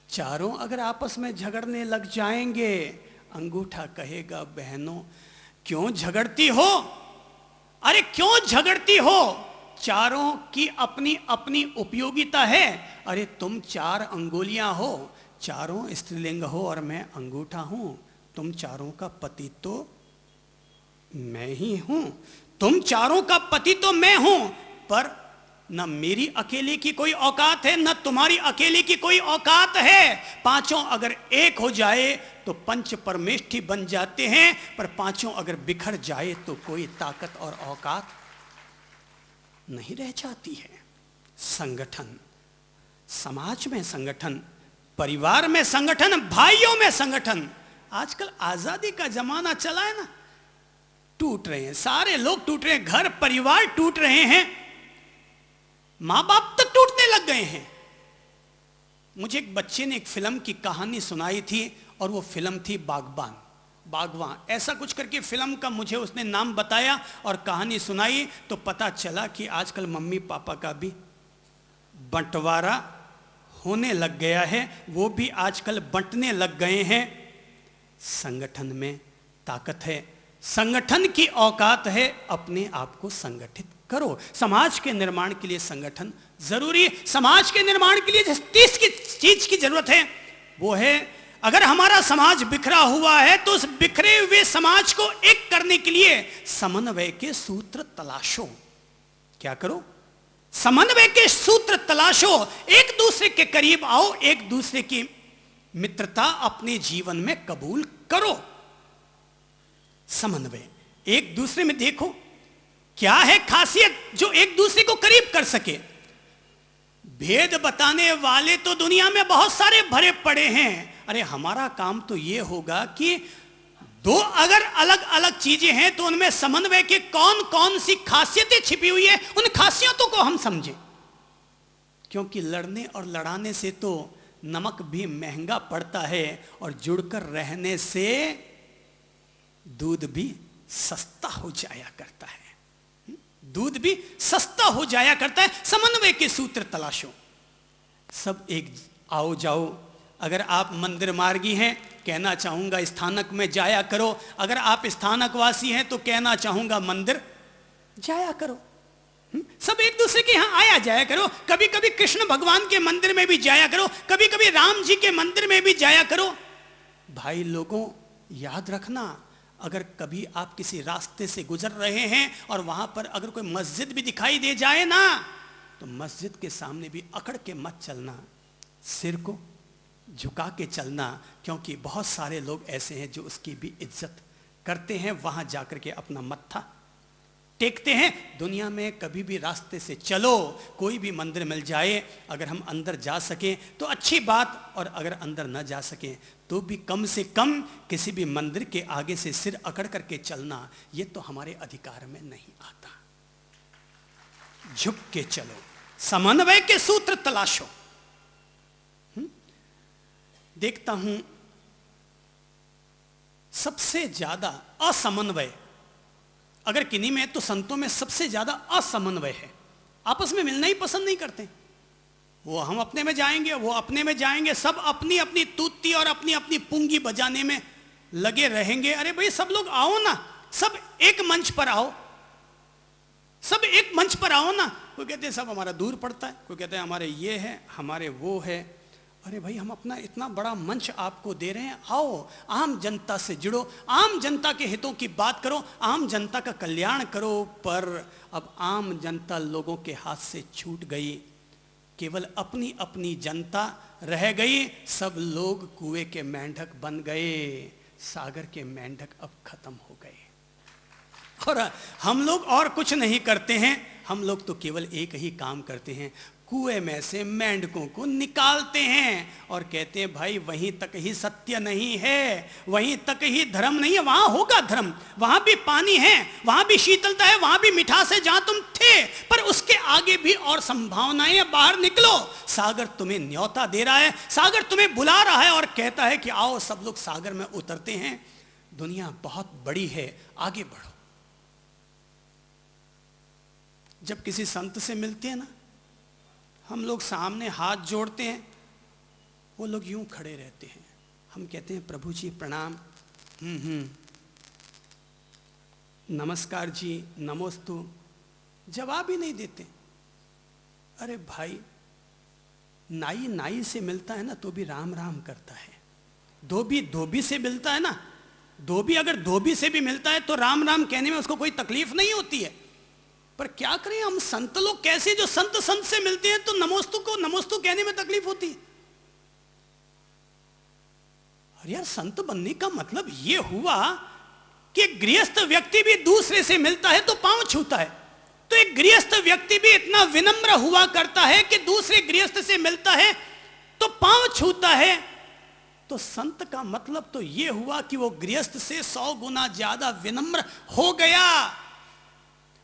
चारों अगर आपस में झगड़ने लग जाएंगे, अंगूठा कहेगा बहनों क्यों झगड़ती हो, अरे क्यों झगड़ती हो, चारों की अपनी अपनी उपयोगिता है। अरे तुम 4 अंगुलियां हो, चारों स्त्रीलिंग हो और मैं अंगूठा हूं, तुम चारों का पति तो मैं ही हूं, तुम चारों का पति तो मैं हूं, पर न मेरी अकेले की कोई औकात है, न तुम्हारी अकेले की कोई औकात है। पांचों अगर एक हो जाए तो पंच परमेष्ठी बन जाते हैं, पर पांचों अगर बिखर जाए तो कोई ताकत और औकात नहीं रह जाती है। संगठन, समाज में संगठन, परिवार में संगठन, भाइयों में संगठन। आजकल आजादी का जमाना चला है ना, टूट रहे हैं, सारे लोग टूट रहे हैं, घर परिवार टूट रहे हैं, मां बाप तक टूटने लग गए हैं। मुझे एक बच्चे ने एक फिल्म की कहानी सुनाई थी और वो फिल्म थी बागबान, बागवान ऐसा कुछ करके फिल्म का मुझे उसने नाम बताया और कहानी सुनाई, तो पता चला कि आजकल मम्मी पापा का भी बंटवारा होने लग गया है, वो भी आजकल बंटने लग गए हैं। संगठन में ताकत है, संगठन की औकात है, अपने आप को संगठित करो। समाज के निर्माण के लिए संगठन जरूरी है। समाज के निर्माण के लिए जिस 30 की चीज की जरूरत है वो है, अगर हमारा समाज बिखरा हुआ है तो उस बिखरे हुए समाज को एक करने के लिए समन्वय के सूत्र तलाशो। क्या करो? समन्वय के सूत्र तलाशो, एक दूसरे के करीब आओ, एक दूसरे की मित्रता अपने जीवन में कबूल करो। समन्वय, एक दूसरे में देखो क्या है खासियत जो एक दूसरे को करीब कर सके। भेद बताने वाले तो दुनिया में बहुत सारे भरे पड़े हैं। अरे हमारा काम तो यह होगा कि दो अगर अलग अलग चीजें हैं तो उनमें समन्वय के कौन कौन सी खासियतें छिपी हुई है, उन खासियतों को हम समझें। क्योंकि लड़ने और लड़ाने से तो नमक भी महंगा पड़ता है और जुड़कर रहने से दूध भी सस्ता हो जाया करता है। दूध भी सस्ता हो जाया करता है। समन्वय के सूत्र तलाशो, सब एक आओ जाओ। अगर आप मंदिर मार्गी हैं, कहना चाहूंगा स्थानक में जाया करो। अगर आप स्थानक वासी हैं तो कहना चाहूंगा मंदिर जाया करो। सब एक दूसरे के यहां आया जाया करो। कभी कभी कृष्ण भगवान के मंदिर में भी जाया करो, कभी कभी राम जी के मंदिर में भी जाया करो। भाई लोगों, याद रखना, अगर कभी आप किसी रास्ते से गुजर रहे हैं और वहां पर अगर कोई मस्जिद भी दिखाई दे जाए ना, तो मस्जिद के सामने भी अकड़ के मत चलना, सिर को झुका के चलना। क्योंकि बहुत सारे लोग ऐसे हैं जो उसकी भी इज्जत करते हैं, वहां जाकर के अपना मत्था टेकते हैं। दुनिया में कभी भी रास्ते से चलो, कोई भी मंदिर मिल जाए, अगर हम अंदर जा सकें तो अच्छी बात, और अगर अंदर न जा सकें तो भी कम से कम किसी भी मंदिर के आगे से सिर अकड़ करके चलना, ये तो हमारे अधिकार में नहीं आता। झुक के चलो, समन्वय के सूत्र तलाशो। देखता हूं सबसे ज्यादा असमन्वय अगर किन्हीं में तो संतों में सबसे ज्यादा असमन्वय है। आपस में मिलना ही पसंद नहीं करते। वो हम अपने में जाएंगे, वो अपने में जाएंगे, सब अपनी अपनी तूती और अपनी अपनी पुंगी बजाने में लगे रहेंगे। अरे भाई सब लोग आओ ना, सब एक मंच पर आओ, सब एक मंच पर आओ ना। कोई कहते हैं सब हमारा दूर पड़ता है, कोई कहते हैं हमारे ये है, हमारे वो है। अरे भाई हम अपना इतना बड़ा मंच आपको दे रहे हैं, आओ आम जनता से जुड़ो, आम जनता के हितों की बात करो, आम जनता का कल्याण करो। पर अब आम जनता लोगों के हाथ से छूट गई, केवल अपनी अपनी जनता रह गई। सब लोग कुएं के मेंढक बन गए, सागर के मेंढक अब खत्म हो गए। और हम लोग और कुछ नहीं करते हैं, हम लोग तो केवल एक ही काम करते हैं, कुएं में से मेंढकों को निकालते हैं और कहते हैं भाई वहीं तक ही सत्य नहीं है, वहीं तक ही धर्म नहीं है, वहां होगा धर्म, वहां भी पानी है, वहां भी शीतलता है, वहां भी मिठास है। जहां तुम थे गए, पर उसके आगे भी और संभावनाएं, बाहर निकलो। सागर तुम्हें न्योता दे रहा है, सागर तुम्हें बुला रहा है और कहता है कि आओ सब लोग सागर में उतरते हैं, दुनिया बहुत बड़ी है, आगे बढ़ो। जब किसी संत से मिलते हैं ना, हम लोग सामने हाथ जोड़ते हैं, वो लोग यूं खड़े रहते हैं, हम कहते हैं प्रभु जी प्रणाम, नमस्कार जी, नमोस्तु, जवाब ही नहीं देते। अरे भाई, नाई नाई से मिलता है ना तो भी राम राम करता है, धोबी धोबी से मिलता है ना, धोबी अगर धोबी से भी मिलता है तो राम राम कहने में उसको कोई तकलीफ नहीं होती है। पर क्या करें हम संत लोग, कैसे जो संत संत से मिलते हैं तो नमोस्तु को नमोस्तु कहने में तकलीफ होती है। अरे यार, संत बनने का मतलब यह हुआ कि गृहस्थ व्यक्ति भी दूसरे से मिलता है तो पांव छूता है, तो एक गृहस्थ व्यक्ति भी इतना विनम्र हुआ करता है कि दूसरे गृहस्थ से मिलता है तो पांव छूता है। तो संत का मतलब तो यह हुआ कि वो गृहस्थ से 100 गुना ज्यादा विनम्र हो गया,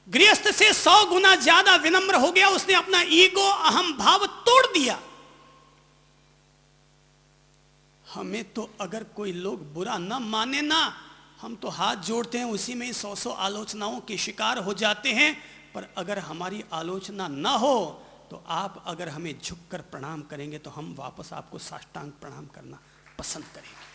गृहस्थ से 100 गुना ज्यादा विनम्र हो गया, उसने अपना ईगो, अहम भाव तोड़ दिया। हमें तो अगर कोई लोग बुरा न माने ना, हम तो हाथ जोड़ते हैं, उसी में ही 100 आलोचनाओं के शिकार हो जाते हैं। पर अगर हमारी आलोचना ना हो तो आप अगर हमें झुककर प्रणाम करेंगे तो हम वापस आपको साष्टांग प्रणाम करना पसंद करेंगे,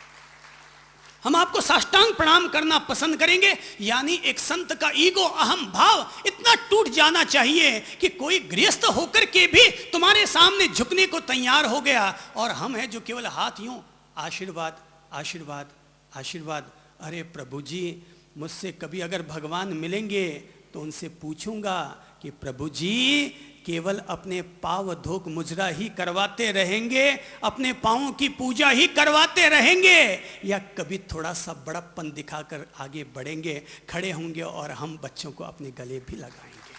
हम आपको साष्टांग प्रणाम करना पसंद करेंगे। यानी एक संत का ईगो, अहम भाव इतना टूट जाना चाहिए कि कोई गृहस्थ होकर के भी तुम्हारे सामने झुकने को तैयार हो गया, और हम हैं जो केवल हाथ यूं, आशीर्वाद आशीर्वाद आशीर्वाद। अरे प्रभु जी, मुझसे कभी अगर भगवान मिलेंगे तो उनसे पूछूंगा कि प्रभु जी केवल अपने पांव धोक मुजरा ही करवाते रहेंगे, अपने पांवों की पूजा ही करवाते रहेंगे, या कभी थोड़ा सा बड़प्पन दिखाकर आगे बढ़ेंगे, खड़े होंगे और हम बच्चों को अपने गले भी लगाएंगे,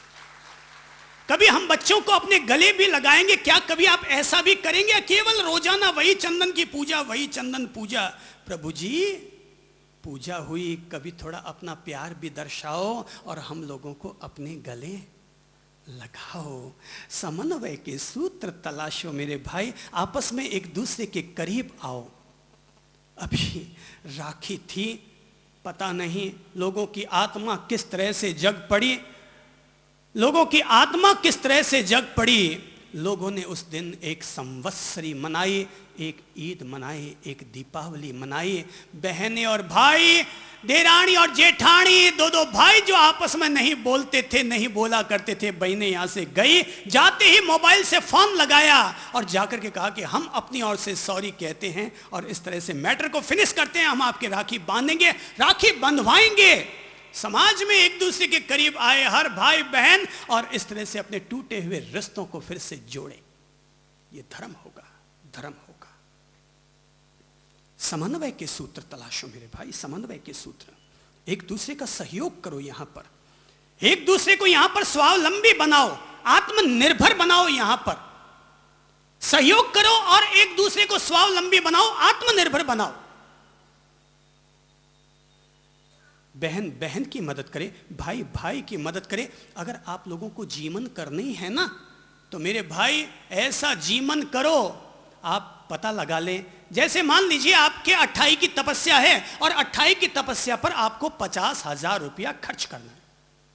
कभी हम बच्चों को अपने गले भी लगाएंगे। क्या कभी आप ऐसा भी करेंगे? केवल रोजाना वही चंदन की पूजा, वही चंदन पूजा। प्रभु जी पूजा हुई, कभी थोड़ा अपना प्यार भी दर्शाओ और हम लोगों को अपने गले लगाओ। समन्वय के सूत्र तलाशो मेरे भाई, आपस में एक दूसरे के करीब आओ। अभी राखी थी, पता नहीं लोगों की आत्मा किस तरह से जग पड़ी, लोगों की आत्मा किस तरह से जग पड़ी। लोगों ने उस दिन एक संवत्सरी मनाई, एक ईद मनाई, एक दीपावली मनाई। बहनें और भाई, देरानी और जेठानी, दो भाई जो आपस में नहीं बोलते थे, नहीं बोला करते थे, बहनें यहां से गई, जाते ही मोबाइल से फोन लगाया और जाकर के कहा कि हम अपनी ओर से सॉरी कहते हैं और इस तरह से मैटर को फिनिश करते हैं, हम आपके राखी बांधेंगे, राखी बंधवाएंगे। समाज में एक दूसरे के करीब आए हर भाई बहन और इस तरह से अपने टूटे हुए रिश्तों को फिर से जोड़े। ये धर्म होगा, धर्म होगा। समन्वय के सूत्र तलाशो मेरे भाई, समन्वय के सूत्र। एक दूसरे का सहयोग करो, यहां पर एक दूसरे को यहां पर स्वावलंबी बनाओ, आत्मनिर्भर बनाओ, यहां पर सहयोग करो और एक दूसरे को स्वावलंबी बनाओ, आत्मनिर्भर बनाओ। बहन बहन की मदद करे, भाई भाई की मदद करे। अगर आप लोगों को जीवन करनी है ना तो मेरे भाई ऐसा जीवन करो, आप पता लगा लें। जैसे मान लीजिए आपके 28 की तपस्या है और 28 की तपस्या पर आपको 50,000 रुपया खर्च करना है।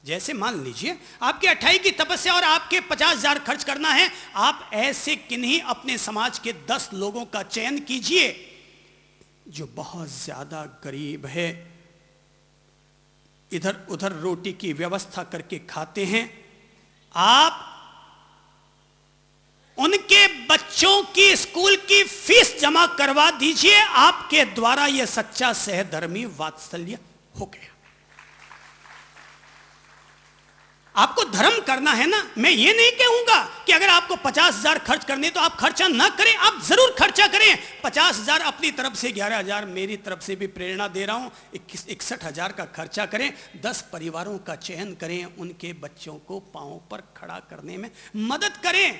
जैसे मान लीजिए आपके 28 की तपस्या और आपके 50,000 खर्च करना है, आप ऐसे किन्हीं अपने समाज के 10 लोगों का चयन कीजिए जो बहुत ज्यादा गरीब है, इधर उधर रोटी की व्यवस्था करके खाते हैं। आप उनके बच्चों की स्कूल की फीस जमा करवा दीजिए, आपके द्वारा यह सच्चा सहधर्मी वात्सल्य हो गया। आपको धर्म करना है ना, मैं ये नहीं कहूंगा कि अगर आपको 50,000 खर्च करने तो आप खर्चा ना करें, आप जरूर खर्चा करें। 50,000 अपनी तरफ से, 11,000 मेरी तरफ से भी प्रेरणा दे रहा हूं, 61,000 का खर्चा करें। 10 परिवारों का चयन करें, उनके बच्चों को पांव पर खड़ा करने में मदद करें।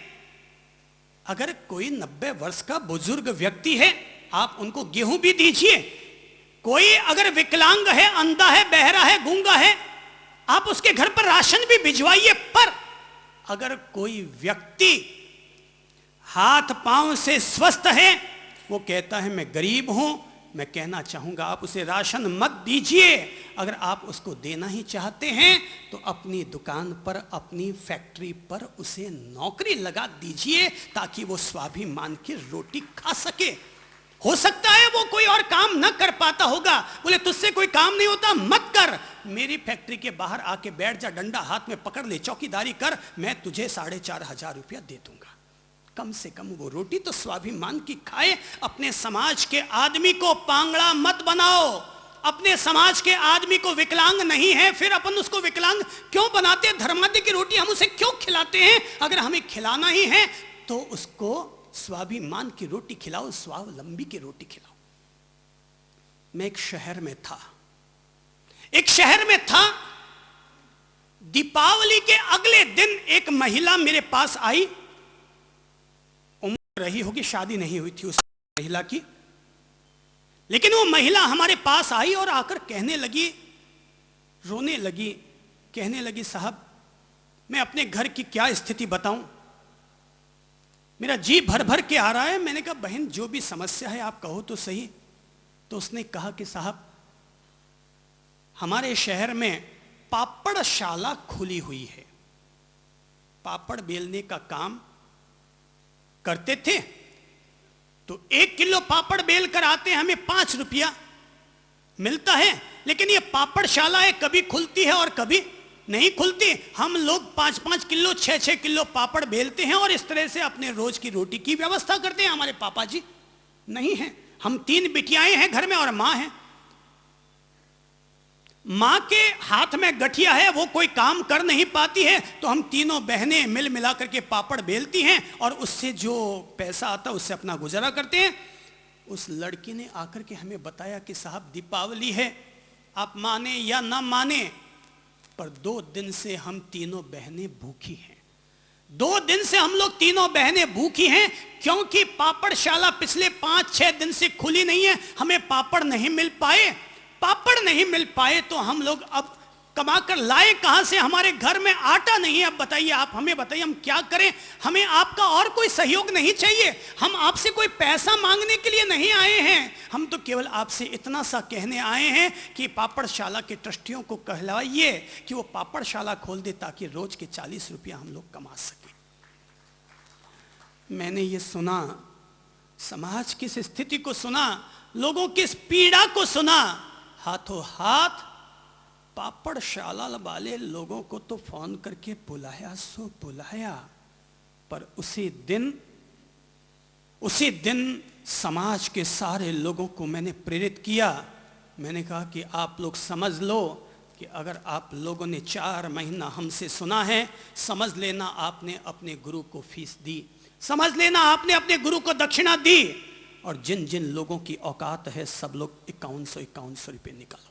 अगर कोई 90 वर्ष का बुजुर्ग व्यक्ति है, आप उनको गेहूं भी दीजिए। कोई अगर विकलांग है, अंधा है, बहरा है, गूंगा है, आप उसके घर पर राशन भी भिजवाइए। पर अगर कोई व्यक्ति हाथ पांव से स्वस्थ है, वो कहता है मैं गरीब हूं, मैं कहना चाहूंगा आप उसे राशन मत दीजिए। अगर आप उसको देना ही चाहते हैं तो अपनी दुकान पर, अपनी फैक्ट्री पर उसे नौकरी लगा दीजिए, ताकि वो स्वाभिमान की रोटी खा सके। हो सकता है वो कोई और काम न कर पाता होगा, बोले तुझसे कोई काम नहीं होता, मत कर, मेरी फैक्ट्री के बाहर आके बैठ जा, डंडा हाथ में पकड़ ले, चौकीदारी कर, मैं तुझे 4,500 रुपया दे दूंगा। कम से कम वो रोटी तो स्वाभिमान की खाए। अपने समाज के आदमी को पांगड़ा मत बनाओ। अपने समाज के आदमी को विकलांग नहीं है, फिर अपन उसको विकलांग क्यों बनाते हैं? धर्मादि की रोटी हम उसे क्यों खिलाते हैं? अगर हमें खिलाना ही है तो उसको स्वाभिमान की रोटी खिलाओ, स्वावलंबी की रोटी खिलाओ। मैं एक शहर में था, दीपावली के अगले दिन एक महिला मेरे पास आई। उम्र रही होगी, शादी नहीं हुई थी उस महिला की, लेकिन वो महिला हमारे पास आई और आकर कहने लगी, रोने लगी, कहने लगी, साहब मैं अपने घर की क्या स्थिति बताऊं, मेरा जी भर भर के आ रहा है। मैंने कहा बहन जो भी समस्या है आप कहो तो सही। तो उसने कहा कि साहब हमारे शहर में पापड़शाला खुली हुई है, पापड़ बेलने का काम करते थे, तो 1 किलो पापड़ बेल कर आते हैं, हमें 5 रुपया मिलता है, लेकिन ये पापड़शाला है, कभी खुलती है और कभी नहीं खुलती। हम लोग 5-5 किलो 6-6 किलो पापड़ बेलते हैं और इस तरह से अपने रोज की रोटी की व्यवस्था करते हैं। हमारे पापा जी नहीं है, हम 3 बिटियाएं हैं घर में और मां है। मां के हाथ में गठिया है, वो कोई काम कर नहीं पाती है, तो हम तीनों बहनें मिल मिला करके पापड़ बेलती हैं और उससे जो पैसा आता है उससे अपना गुजारा करते हैं। उस लड़की ने आकर के हमें बताया कि साहब दीपावली है, आप माने या ना माने, पर 2 दिन से हम तीनों बहनें भूखी हैं। 2 दिन से हम लोग तीनों बहनें भूखी हैं, क्योंकि पापड़शाला पिछले 5-6 दिन से खुली नहीं है, हमें पापड़ नहीं मिल पाए। पापड़ नहीं मिल पाए तो हम लोग अब कमाकर लाए कहां से? हमारे घर में आटा नहीं है। अब बताइए, आप हमें बताइए हम क्या करें? हमें आपका और कोई सहयोग नहीं चाहिए, हम आपसे कोई पैसा मांगने के लिए नहीं आए हैं, हम तो केवल आपसे इतना सा कहने आए हैं कि पापड़शाला के ट्रस्टियों को कहलाइए कि वो पापड़शाला खोल दे, ताकि रोज के 40 रुपया हम लोग कमा सकें। मैंने ये सुना, समाज की इस स्थिति को सुना, लोगों की इस पीड़ा को सुना, हाथों हाथ पापड़शाला वाले लोगों को तो फोन करके बुलाया सो बुलाया, पर उसी दिन समाज के सारे लोगों को मैंने प्रेरित किया। मैंने कहा कि आप लोग समझ लो कि अगर आप लोगों ने 4 महीना हमसे सुना है, समझ लेना आपने अपने गुरु को फीस दी, समझ लेना आपने अपने गुरु को दक्षिणा दी, और जिन जिन लोगों की औकात है सब लोग 5100 रुपये निकालो।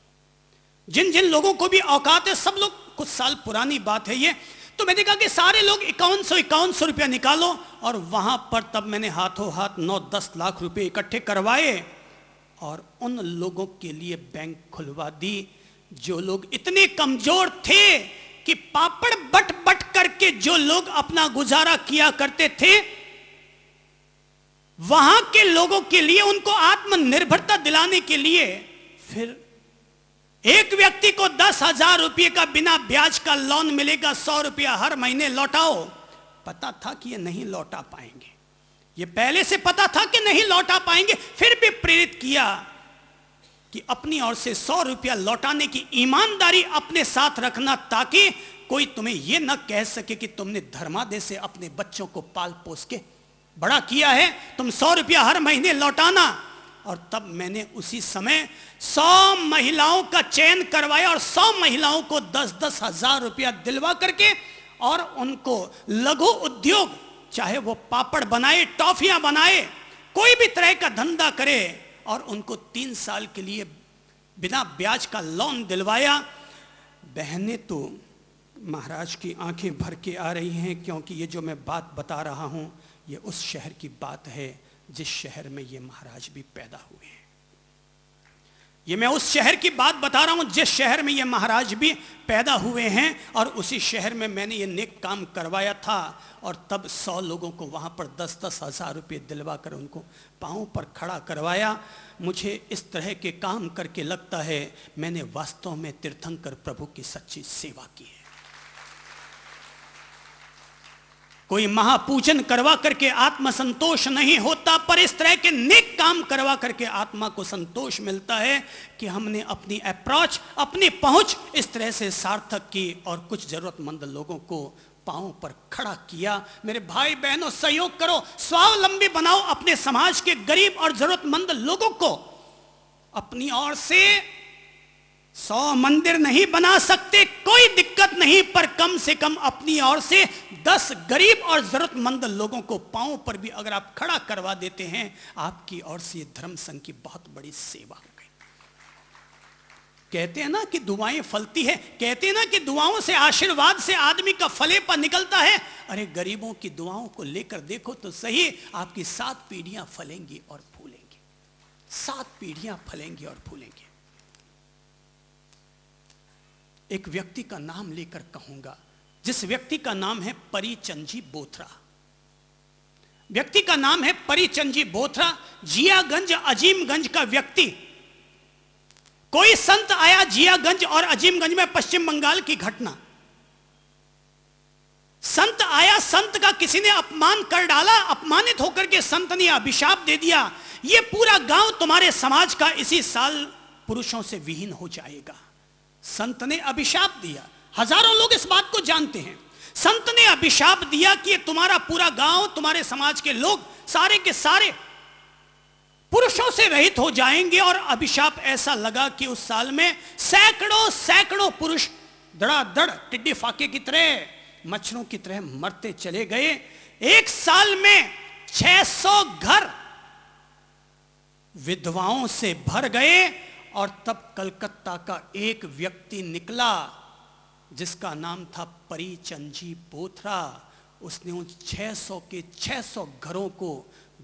जिन जिन लोगों को भी औकात है सब लोग, कुछ साल पुरानी बात है ये, तो मैंने कहा कि सारे लोग 5100 रुपया निकालो। और वहां पर तब मैंने हाथों हाथ 9-10 लाख रुपए इकट्ठे करवाए और उन लोगों के लिए बैंक खुलवा दी जो लोग इतने कमजोर थे कि पापड़ बट बट करके जो लोग अपना गुजारा किया करते थे, वहां के लोगों के लिए, उनको आत्मनिर्भरता दिलाने के लिए, फिर एक व्यक्ति को 10,000 रुपये का बिना ब्याज का लोन मिलेगा, 100 रुपया हर महीने लौटाओ। पता था कि ये नहीं लौटा पाएंगे, ये पहले से पता था कि नहीं लौटा पाएंगे, फिर भी प्रेरित किया कि अपनी ओर से 100 रुपया लौटाने की ईमानदारी अपने साथ रखना, ताकि कोई तुम्हें यह न कह सके कि तुमने धर्मादय से अपने बच्चों को पाल पोस के बड़ा किया है, तुम 100 रुपया हर महीने लौटाना। और तब मैंने उसी समय 100 महिलाओं का चयन करवाया और 100 महिलाओं को 10-10 हजार रुपया दिलवा करके, और उनको लघु उद्योग, चाहे वो पापड़ बनाए, टॉफियां बनाए, कोई भी तरह का धंधा करे, और उनको 3 साल के लिए बिना ब्याज का लोन दिलवाया। बहनें तो महाराज की आंखें भर के आ रही हैं, क्योंकि ये जो मैं बात बता रहा हूं ये उस शहर की बात है जिस शहर में ये महाराज भी पैदा हुए हैं। ये मैं उस शहर की बात बता रहा हूं जिस शहर में ये महाराज भी पैदा हुए हैं, और उसी शहर में मैंने ये नेक काम करवाया था। और तब 100 लोगों को वहां पर 10-10 हज़ार रुपये दिलवा कर उनको पांव पर खड़ा करवाया। मुझे इस तरह के काम करके लगता है मैंने वास्तव में तीर्थंकर प्रभु की सच्ची सेवा की है। कोई महापूजन करवा करके आत्म संतोष नहीं होता, पर इस तरह के नेक काम करवा करके आत्मा को संतोष मिलता है कि हमने अपनी अप्रोच, अपनी पहुंच इस तरह से सार्थक की और कुछ जरूरतमंद लोगों को पांव पर खड़ा किया। मेरे भाई बहनों, सहयोग करो, स्वावलंबी बनाओ अपने समाज के गरीब और जरूरतमंद लोगों को। अपनी ओर से 100 मंदिर नहीं बना सकते, कोई दिक्कत नहीं, पर कम से कम अपनी ओर से 10 गरीब और जरूरतमंद लोगों को पांव पर भी अगर आप खड़ा करवा देते हैं, आपकी ओर से धर्म संघ की बहुत बड़ी सेवा हो गई। कहते हैं ना कि दुआएं फलती है, कहते हैं ना कि दुआओं से, आशीर्वाद से आदमी का फलेपा निकलता है। अरे गरीबों की दुआओं को लेकर देखो तो सही, आपकी 7 पीढ़ियां फलेंगी और फूलेंगी, 7 पीढ़ियां फलेंगी और फूलेंगी। एक व्यक्ति का नाम लेकर कहूंगा, जिस व्यक्ति का नाम है परिचंजी बोथरा। व्यक्ति का नाम है परिचंजी बोथरा, जियागंज अजीमगंज का व्यक्ति। कोई संत आया जियागंज और अजीमगंज में, पश्चिम बंगाल की घटना। संत आया, संत का किसी ने अपमान कर डाला, अपमानित होकर के संत ने अभिशाप दे दिया, ये पूरा गांव तुम्हारे समाज का इसी साल पुरुषों से विहीन हो जाएगा। संत ने अभिशाप दिया, हजारों लोग इस बात को जानते हैं। संत ने अभिशाप दिया कि तुम्हारा पूरा गांव, तुम्हारे समाज के लोग सारे के सारे पुरुषों से रहित हो जाएंगे। और अभिशाप ऐसा लगा कि उस साल में सैकड़ों पुरुष धड़ाधड़ टिड्डी फाके की तरह, मच्छरों की तरह मरते चले गए। एक साल में 600 घर विधवाओं से भर गए। और तब कलकत्ता का एक व्यक्ति निकला जिसका नाम था परिचंजी बोथरा। उसने उन 600 के 600 घरों को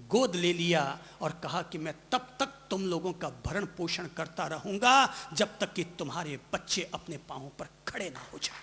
गोद ले लिया और कहा कि मैं तब तक तुम लोगों का भरण पोषण करता रहूंगा जब तक कि तुम्हारे बच्चे अपने पांवों पर खड़े ना हो जाए।